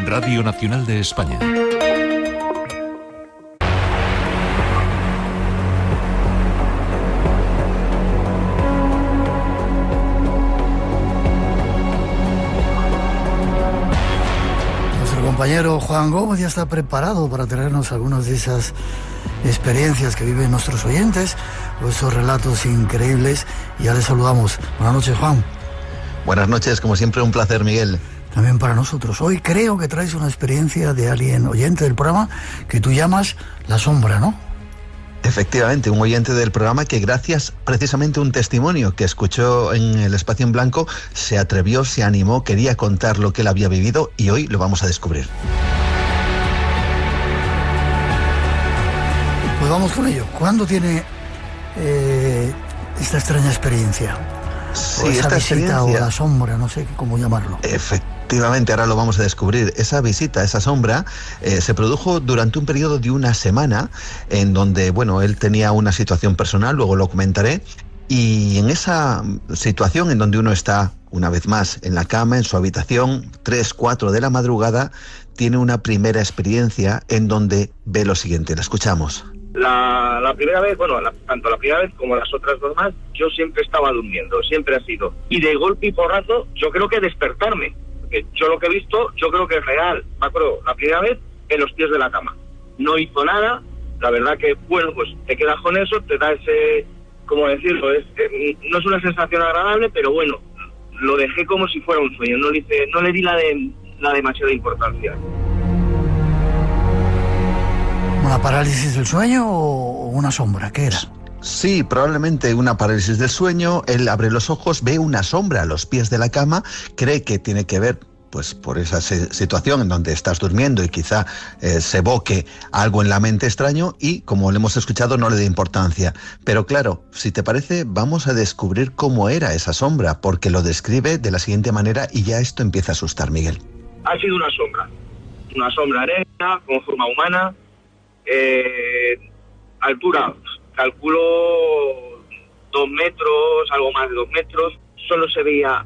Radio Nacional de España. El compañero Juan Gómez ya está preparado para traernos algunas de esas experiencias que viven nuestros oyentes, o esos relatos increíbles, y ya les saludamos. Buenas noches, Juan. Buenas noches, como siempre un placer, Miguel. También para nosotros. Hoy creo que traes una experiencia de alguien oyente del programa que tú llamas La Sombra, ¿no? Efectivamente, un oyente del programa que gracias precisamente a un testimonio que escuchó en el Espacio en Blanco se atrevió, se animó, quería contar lo que él había vivido y hoy lo vamos a descubrir. Pues vamos con ello. ¿Cuándo tiene esta extraña experiencia? Sí, o esa esta visita experiencia, o la sombra, no sé cómo llamarlo. Efectivamente, ahora lo vamos a descubrir. Esa visita, esa sombra, se produjo durante un periodo de una semana en donde, bueno, él tenía una situación personal, luego lo comentaré, y en esa situación en donde uno está, una vez más, en la cama, en su habitación, 3, 4 de la madrugada, tiene una primera experiencia en donde ve lo siguiente. La escuchamos. La primera vez, bueno, tanto la primera vez como las otras dos más, yo siempre estaba durmiendo, siempre ha sido. Y de golpe y porrazo, yo creo que despertarme. Porque yo lo que he visto, yo creo que es real. Me acuerdo, la primera vez, en los pies de la cama. No hizo nada, la verdad que, bueno, pues te quedas con eso, te da ese, ¿cómo decirlo? No es una sensación agradable, pero bueno, lo dejé como si fuera un sueño, no le di la demasiada importancia. ¿Una parálisis del sueño o una sombra? ¿Qué era? Sí, probablemente una parálisis del sueño. Él abre los ojos, ve una sombra a los pies de la cama, cree que tiene que ver pues por esa situación en donde estás durmiendo y quizá se evoque algo en la mente extraño y, como le hemos escuchado, no le dé importancia. Pero claro, si te parece, vamos a descubrir cómo era esa sombra, porque lo describe de la siguiente manera y ya esto empieza a asustar, Miguel. Ha sido una sombra negra, con forma humana, altura, calculo 2 metros, algo más de 2 metros, solo se veía,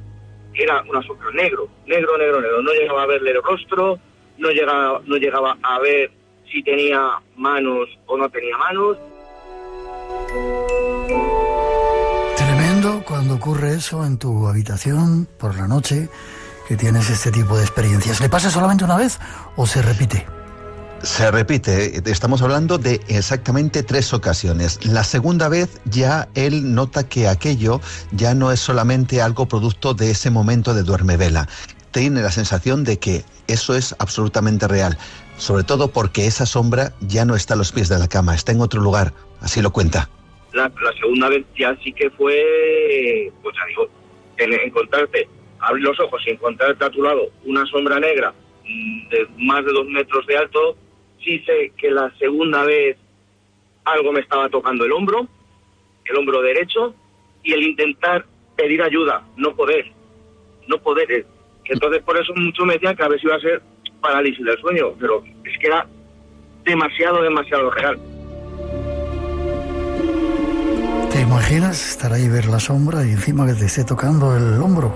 era una sombra negro, no llegaba a verle el rostro, no llegaba a ver si tenía manos o no tenía manos. Tremendo cuando ocurre eso en tu habitación por la noche, que tienes este tipo de experiencias. ¿Le pasa solamente una vez o se repite? Se repite, estamos hablando de exactamente 3 ocasiones. La segunda vez ya él nota que aquello ya no es solamente algo producto de ese momento de duermevela. Tiene la sensación de que eso es absolutamente real, sobre todo porque esa sombra ya no está a los pies de la cama, está en otro lugar, así lo cuenta. La segunda vez ya sí que fue, pues ya digo, encontrarte, abrir los ojos y encontrarte a tu lado una sombra negra de más de 2 metros de alto. Sí sé que la segunda vez algo me estaba tocando el hombro derecho, y el intentar pedir ayuda, no poder. Entonces por eso muchos me decían que a ver si iba a ser parálisis del sueño, pero es que era demasiado real. ¿Te imaginas estar ahí, ver la sombra y encima que te esté tocando el hombro?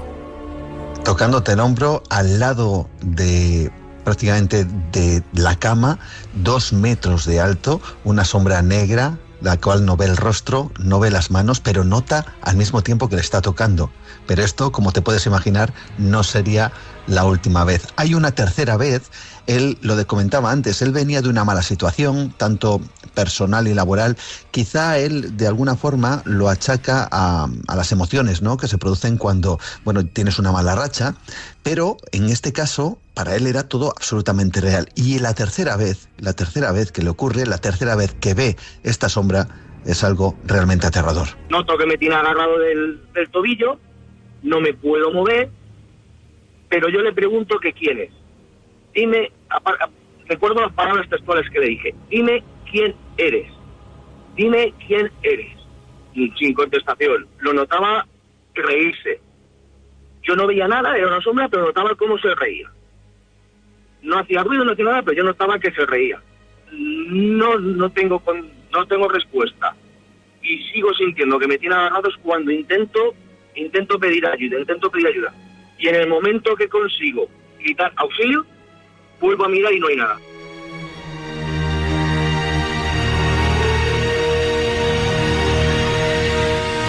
Tocándote el hombro al lado de prácticamente de la cama, 2 metros de alto, una sombra negra, la cual no ve el rostro, no ve las manos, pero nota al mismo tiempo que le está tocando. Pero esto, como te puedes imaginar, no sería la última vez. Hay una tercera vez. Él lo comentaba antes, él venía de una mala situación, tanto personal y laboral. Quizá él de alguna forma lo achaca a las emociones, ¿no?, que se producen cuando, bueno, tienes una mala racha, pero en este caso para él era todo absolutamente real. Y la tercera vez que le ocurre, la tercera vez que ve esta sombra, es algo realmente aterrador. Noto que me tiene agarrado del tobillo, no me puedo mover, pero yo le pregunto que quién es. Dime, recuerdo las palabras textuales que le dije, dime quién eres. Sin contestación. Lo notaba reírse. Yo no veía nada, era una sombra, pero notaba cómo se reía. No hacía ruido, no hacía nada, pero yo notaba que se reía. No tengo respuesta. Y sigo sintiendo que me tiene agarrados cuando intento pedir ayuda. Y en el momento que consigo gritar auxilio, vuelvo a mirar y no hay nada.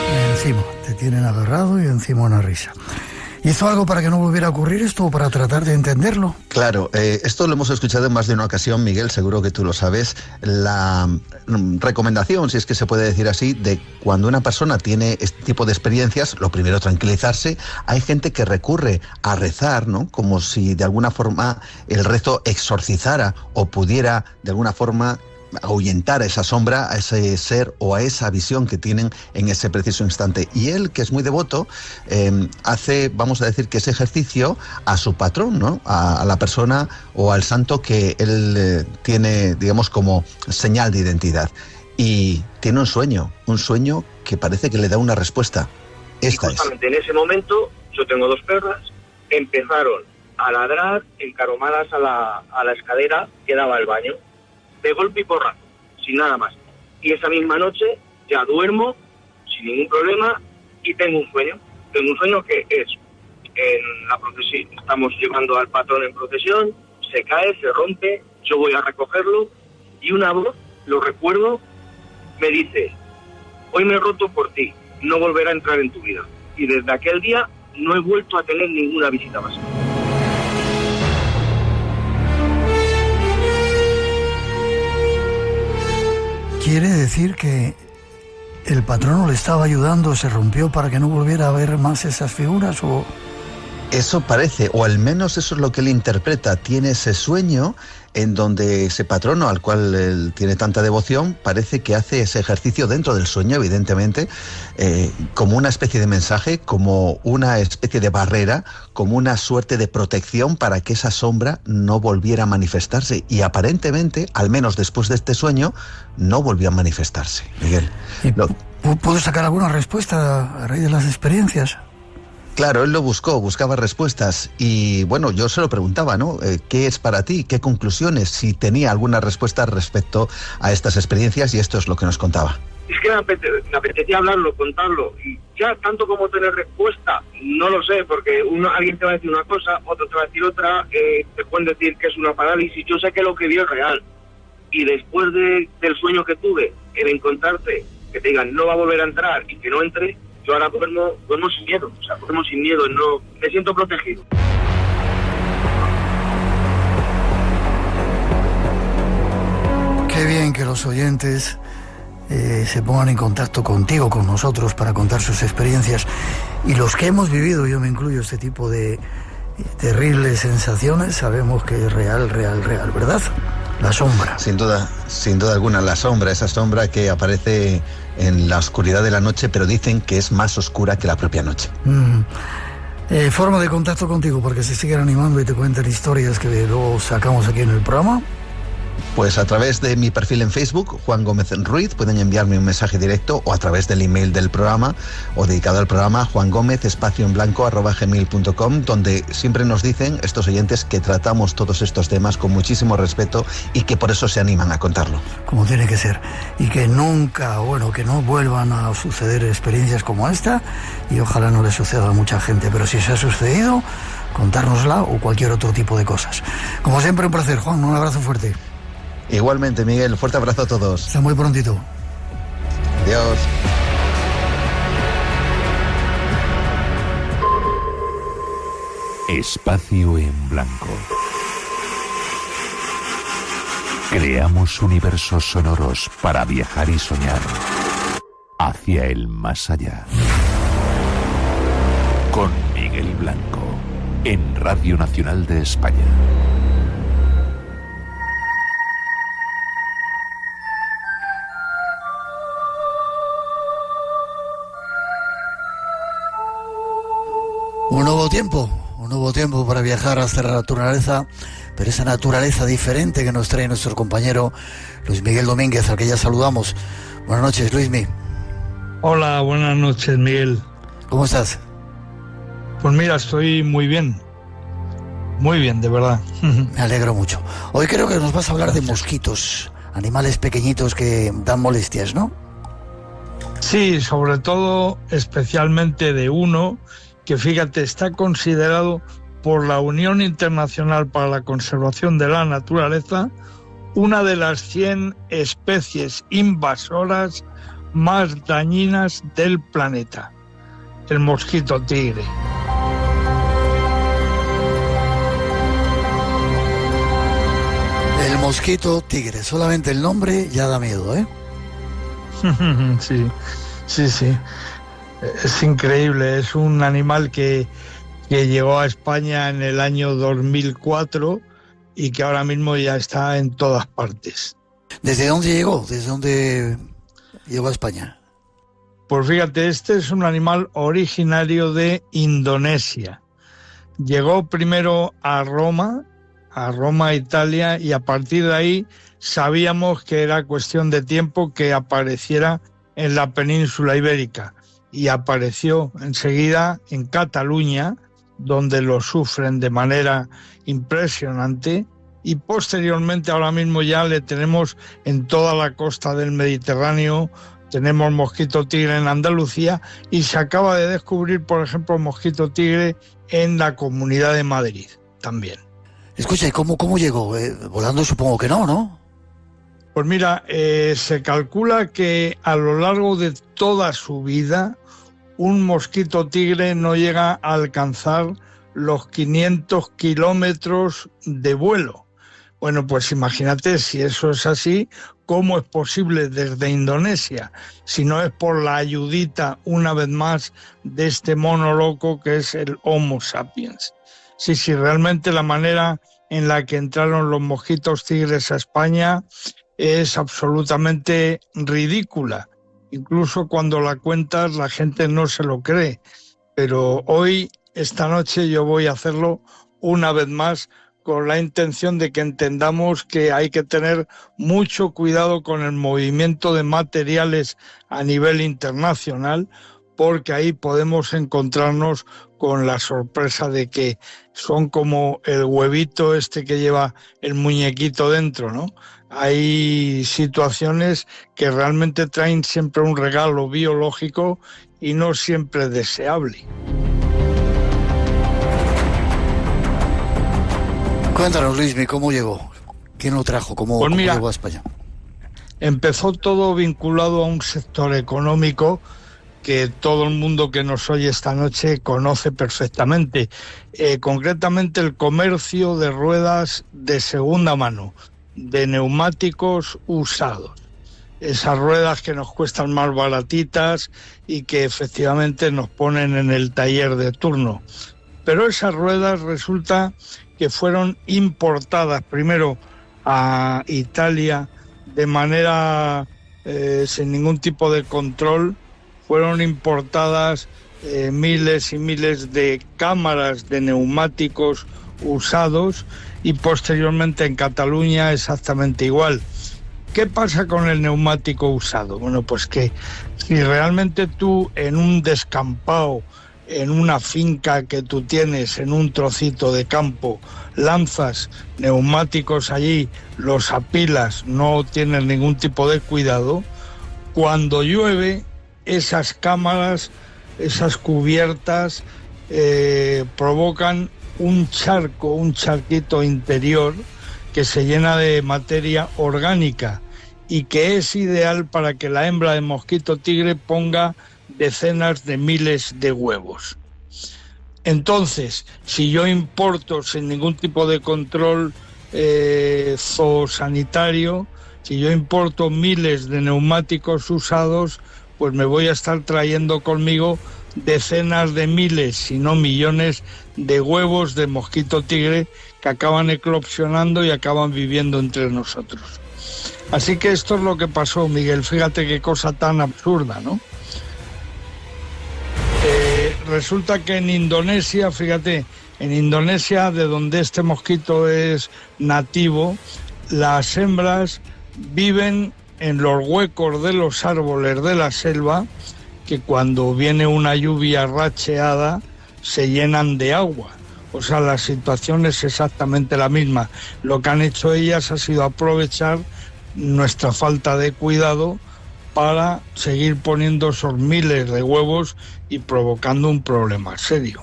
Y encima te tienen agarrado y encima una risa. ¿Hizo algo para que no volviera a ocurrir esto o para tratar de entenderlo? Claro, esto lo hemos escuchado en más de una ocasión, Miguel, seguro que tú lo sabes. La recomendación, si es que se puede decir así, de cuando una persona tiene este tipo de experiencias, lo primero, tranquilizarse. Hay gente que recurre a rezar, ¿no?, como si de alguna forma el rezo exorcizara o pudiera de alguna forma ahuyentar a esa sombra, a ese ser o a esa visión que tienen en ese preciso instante. Y él, que es muy devoto, hace, vamos a decir, que ese ejercicio a su patrón, ¿no?, a la persona o al santo que él tiene, digamos, como señal de identidad. Y tiene un sueño que parece que le da una respuesta. Esta es. Justamente en ese momento, yo tengo 2 perras, empezaron a ladrar encaromadas a la escalera que daba al baño, de golpe y porrazo, sin nada más. Y esa misma noche ya duermo sin ningún problema y tengo un sueño que es en la procesión. Estamos llevando al patrón en procesión, se cae, se rompe, yo voy a recogerlo y una voz, lo recuerdo, me dice: hoy me he roto por ti, no volverá a entrar en tu vida. Y desde aquel día no he vuelto a tener ninguna visita más. ¿Quiere decir que el patrono le estaba ayudando, se rompió para que no volviera a ver más esas figuras? ¿O...? Eso parece, o al menos eso es lo que él interpreta. Tiene ese sueño en donde ese patrono al cual él tiene tanta devoción parece que hace ese ejercicio dentro del sueño, evidentemente, como una especie de mensaje, como una especie de barrera, como una suerte de protección para que esa sombra no volviera a manifestarse. Y aparentemente, al menos después de este sueño, no volvió a manifestarse. Miguel. ¿Puedo sacar alguna respuesta a raíz de las experiencias? Claro, él lo buscaba respuestas y bueno, yo se lo preguntaba, ¿no? ¿Qué es para ti? ¿Qué conclusiones? Si tenía alguna respuesta respecto a estas experiencias, y esto es lo que nos contaba. Es que me apetecía hablarlo, contarlo, y ya tanto como tener respuesta, no lo sé, porque alguien te va a decir una cosa, otro te va a decir otra, te pueden decir que es una parálisis. Yo sé que lo que vi es real, y después del sueño que tuve, el encontrarte, que te digan no va a volver a entrar y que no entre, yo ahora duermo sin miedo, duermo sin miedo, no, me siento protegido. Qué bien que los oyentes se pongan en contacto contigo, con nosotros, para contar sus experiencias. Y los que hemos vivido, yo me incluyo, este tipo de terribles sensaciones, sabemos que es real, ¿verdad? La sombra. Sin duda alguna, la sombra, esa sombra que aparece en la oscuridad de la noche, pero dicen que es más oscura que la propia noche. Forma de contacto contigo, porque se siguen animando y te cuentan historias que luego sacamos aquí en el programa. Pues a través de mi perfil en Facebook, Juan Gómez Ruiz, pueden enviarme un mensaje directo, o a través del email del programa o dedicado al programa, juangomez_gmail.com, donde siempre nos dicen estos oyentes que tratamos todos estos temas con muchísimo respeto y que por eso se animan a contarlo. Como tiene que ser. Y que nunca, que no vuelvan a suceder experiencias como esta, y ojalá no le suceda a mucha gente, pero si se ha sucedido, contárnosla o cualquier otro tipo de cosas. Como siempre, un placer, Juan, un abrazo fuerte. Igualmente, Miguel, fuerte abrazo a todos. Hasta muy prontito. Adiós. Espacio en blanco. Creamos universos sonoros para viajar y soñar hacia el más allá. Con Miguel Blanco, en Radio Nacional de España. Un nuevo tiempo para viajar hasta la naturaleza, pero esa naturaleza diferente que nos trae nuestro compañero Luis Miguel Domínguez, al que ya saludamos. Buenas noches, Luismi. Hola, buenas noches, Miguel. ¿Cómo estás? Pues mira, estoy muy bien, de verdad. Me alegro mucho. Hoy creo que nos vas a hablar de mosquitos, animales pequeñitos que dan molestias, ¿no? Sí, sobre todo, especialmente de uno que, fíjate, está considerado por la Unión Internacional para la Conservación de la Naturaleza una de las 100 especies invasoras más dañinas del planeta, el mosquito tigre. El mosquito tigre, solamente el nombre ya da miedo, ¿eh? Sí. Es increíble, es un animal que llegó a España en el año 2004 y que ahora mismo ya está en todas partes. ¿Desde dónde llegó? ¿Desde dónde llegó a España? Pues fíjate, este es un animal originario de Indonesia. Llegó primero a Roma, Italia, y a partir de ahí sabíamos que era cuestión de tiempo que apareciera en la península ibérica. Y apareció enseguida en Cataluña, donde lo sufren de manera impresionante, y posteriormente ahora mismo ya le tenemos en toda la costa del Mediterráneo, tenemos mosquito tigre en Andalucía, y se acaba de descubrir, por ejemplo, mosquito tigre en la Comunidad de Madrid también. Escucha, ¿y cómo llegó? Volando supongo que no, ¿no? Pues mira, se calcula que a lo largo de toda su vida un mosquito tigre no llega a alcanzar los 500 kilómetros de vuelo. Bueno, pues imagínate, si eso es así, ¿cómo es posible desde Indonesia? Si no es por la ayudita, una vez más, de este mono loco que es el Homo sapiens. Sí, realmente la manera en la que entraron los mosquitos tigres a España es absolutamente ridícula. Incluso cuando la cuentas la gente no se lo cree. Pero hoy, esta noche, yo voy a hacerlo una vez más con la intención de que entendamos que hay que tener mucho cuidado con el movimiento de materiales a nivel internacional, porque ahí podemos encontrarnos con la sorpresa de que son como el huevito este que lleva el muñequito dentro, ¿no? Hay situaciones que realmente traen siempre un regalo biológico y no siempre deseable. Cuéntanos, Luismi, ¿cómo llegó? ¿Quién lo trajo? ¿Cómo llegó a España? Empezó todo vinculado a un sector económico que todo el mundo que nos oye esta noche conoce perfectamente. Concretamente el comercio de ruedas de segunda mano, de neumáticos usados. Esas ruedas que nos cuestan más baratitas y que efectivamente nos ponen en el taller de turno. Pero esas ruedas resulta que fueron importadas primero a Italia de manera sin ningún tipo de control. Fueron importadas miles y miles de cámaras de neumáticos usados y posteriormente en Cataluña exactamente igual. ¿Qué pasa con el neumático usado? Bueno, pues que si realmente tú en un descampado, en una finca que tú tienes, en un trocito de campo, lanzas neumáticos allí, los apilas, no tienes ningún tipo de cuidado, cuando llueve, esas cámaras, esas cubiertas provocan un charco, un charquito interior que se llena de materia orgánica y que es ideal para que la hembra de mosquito tigre ponga decenas de miles de huevos. Entonces, si yo importo sin ningún tipo de control zoosanitario, si yo importo miles de neumáticos usados, pues me voy a estar trayendo conmigo decenas de miles, si no millones, de huevos de mosquito tigre que acaban eclosionando y acaban viviendo entre nosotros. Así que esto es lo que pasó, Miguel. Fíjate qué cosa tan absurda, ¿no? Resulta que en Indonesia, fíjate, en Indonesia, de donde este mosquito es nativo, las hembras viven en los huecos de los árboles de la selva, que cuando viene una lluvia racheada se llenan de agua. O sea, la situación es exactamente la misma. Lo que han hecho ellas ha sido aprovechar nuestra falta de cuidado para seguir poniendo esos miles de huevos y provocando un problema serio.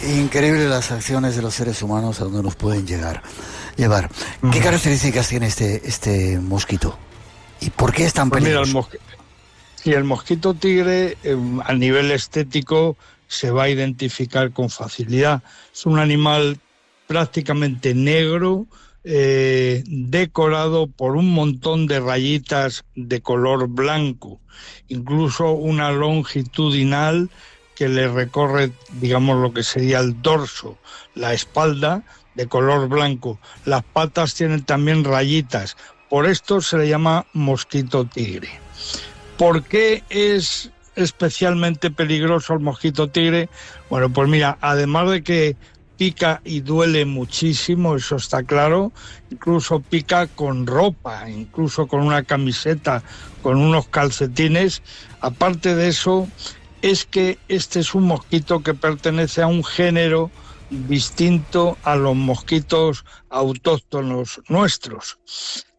Increíble las acciones de los seres humanos a donde nos pueden llevar. ¿Qué características tiene este mosquito? ¿Y por qué es tan peligroso? Mira, el mosquito tigre a nivel estético se va a identificar con facilidad. Es un animal prácticamente negro, decorado por un montón de rayitas de color blanco, incluso una longitudinal que le recorre, digamos, lo que sería el dorso, la espalda, de color blanco. Las patas tienen también rayitas. Por esto se le llama mosquito tigre. ¿Por qué es especialmente peligroso el mosquito tigre? Bueno, pues mira, además de que pica y duele muchísimo, eso está claro, incluso pica con ropa, incluso con una camiseta, con unos calcetines. Aparte de eso, es que este es un mosquito que pertenece a un género distinto a los mosquitos autóctonos nuestros.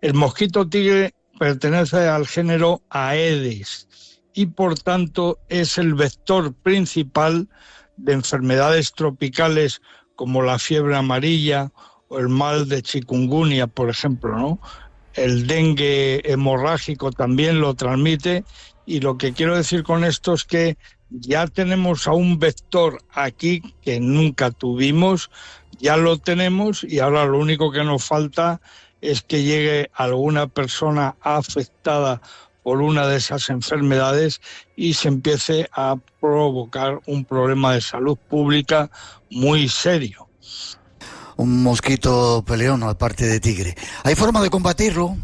El mosquito tigre pertenece al género Aedes y por tanto es el vector principal de enfermedades tropicales como la fiebre amarilla o el mal de chikungunya, por ejemplo, ¿no? El dengue hemorrágico también lo transmite, y lo que quiero decir con esto es que ya tenemos a un vector aquí que nunca tuvimos, ya lo tenemos, y ahora lo único que nos falta es que llegue alguna persona afectada por una de esas enfermedades y se empiece a provocar un problema de salud pública muy serio. Un mosquito peleón, aparte de tigre. ¿Hay forma de combatirlo?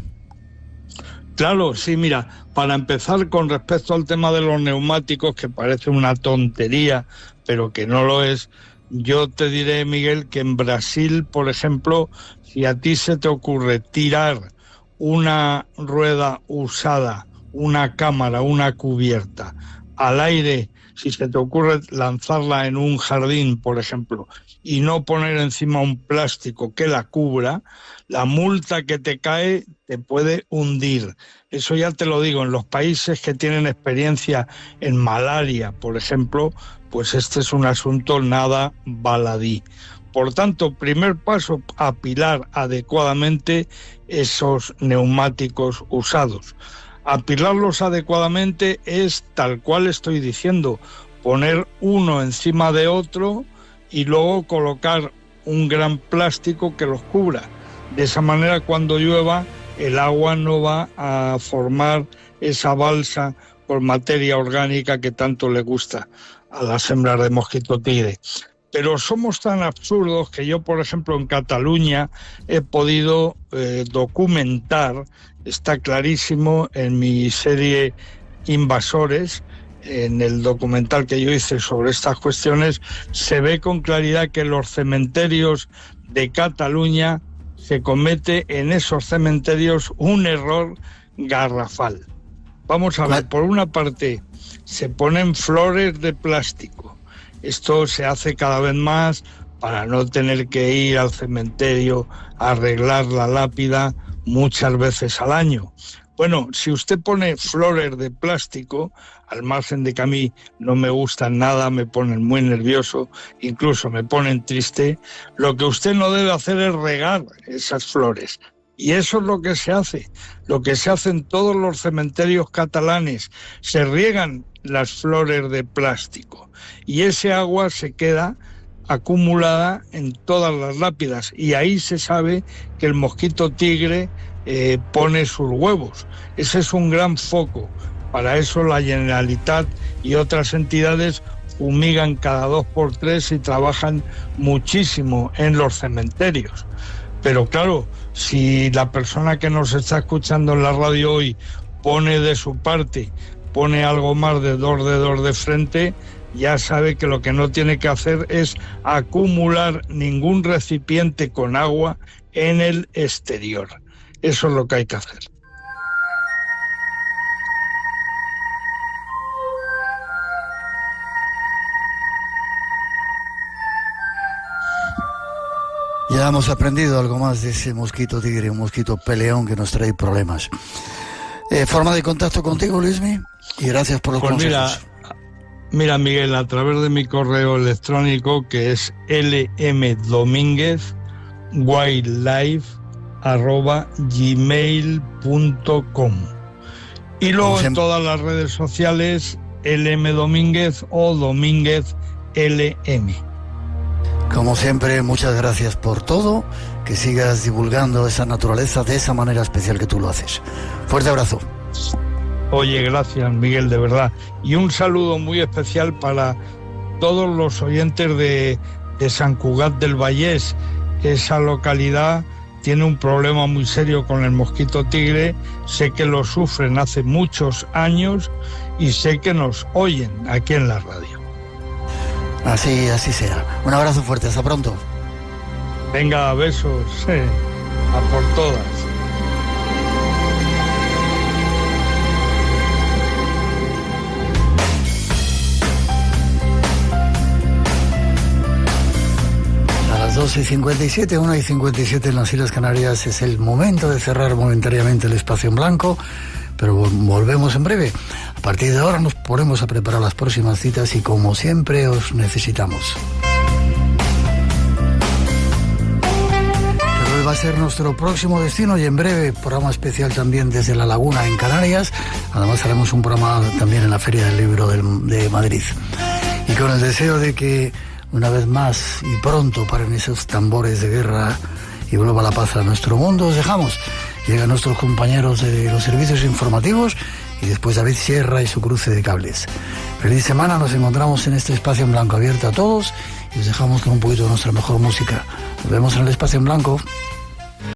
Claro, sí, mira, para empezar, con respecto al tema de los neumáticos, que parece una tontería, pero que no lo es, yo te diré, Miguel, que en Brasil, por ejemplo, si a ti se te ocurre tirar una rueda usada, una cámara, una cubierta, al aire, si se te ocurre lanzarla en un jardín, por ejemplo, y no poner encima un plástico que la cubra, la multa que te cae te puede hundir. Eso ya te lo digo, en los países que tienen experiencia en malaria, por ejemplo, pues este es un asunto nada baladí. Por tanto, primer paso, apilar adecuadamente esos neumáticos usados. Apilarlos adecuadamente es tal cual estoy diciendo, poner uno encima de otro y luego colocar un gran plástico que los cubra. De esa manera, cuando llueva, el agua no va a formar esa balsa con materia orgánica que tanto le gusta a las hembras de mosquito tigre. Pero somos tan absurdos que yo, por ejemplo, en Cataluña he podido documentar, está clarísimo en mi serie Invasores, en el documental que yo hice sobre estas cuestiones, se ve con claridad que en los cementerios de Cataluña se comete en esos cementerios un error garrafal. Vamos a ver, por una parte, se ponen flores de plástico. Esto se hace cada vez más para no tener que ir al cementerio a arreglar la lápida muchas veces al año. Bueno, si usted pone flores de plástico, al margen de que a mí no me gustan nada, me ponen muy nervioso, incluso me ponen triste, lo que usted no debe hacer es regar esas flores. Y eso es lo que se hace. Lo que se hace en todos los cementerios catalanes, se riegan las flores de plástico y ese agua se queda acumulada en todas las lápidas, y ahí se sabe que el mosquito tigre pone sus huevos. Ese es un gran foco. Para eso la Generalitat y otras entidades fumigan cada 2 por 3 y trabajan muchísimo en los cementerios. Pero claro, si la persona que nos está escuchando en la radio hoy pone de su parte, pone algo más de 2 dedos de frente, ya sabe que lo que no tiene que hacer es acumular ningún recipiente con agua en el exterior. Eso es lo que hay que hacer. Ya hemos aprendido algo más de ese mosquito tigre, un mosquito peleón que nos trae problemas. ¿Forma de contacto contigo, Luismi? Y gracias por los consejos. Mira, Miguel, a través de mi correo electrónico, que es lmdominguez@gmail.com. Y luego en todas las redes sociales, lmdomínguez o Domínguez LM. Como siempre, muchas gracias por todo, que sigas divulgando esa naturaleza de esa manera especial que tú lo haces. Fuerte abrazo. Oye, gracias, Miguel, de verdad. Y un saludo muy especial para todos los oyentes de Sant Cugat del Vallès. Esa localidad tiene un problema muy serio con el mosquito tigre. Sé que lo sufren hace muchos años y sé que nos oyen aquí en la radio. Así será. Un abrazo fuerte, hasta pronto. Venga, besos, a por todas. A las 12:57, 1:57 en las Islas Canarias es el momento de cerrar momentáneamente el espacio en blanco, pero volvemos en breve. A partir de ahora nos ponemos a preparar las próximas citas y como siempre os necesitamos. Teruel va a ser nuestro próximo destino y en breve programa especial también desde La Laguna en Canarias. Además haremos un programa también en la Feria del Libro de Madrid. Y con el deseo de que una vez más y pronto paren esos tambores de guerra y vuelva la paz a nuestro mundo, os dejamos. Llegan nuestros compañeros de los servicios informativos y después David Sierra y su cruce de cables. Feliz semana, nos encontramos en este espacio en blanco abierto a todos y os dejamos con un poquito de nuestra mejor música. Nos vemos en el espacio en blanco.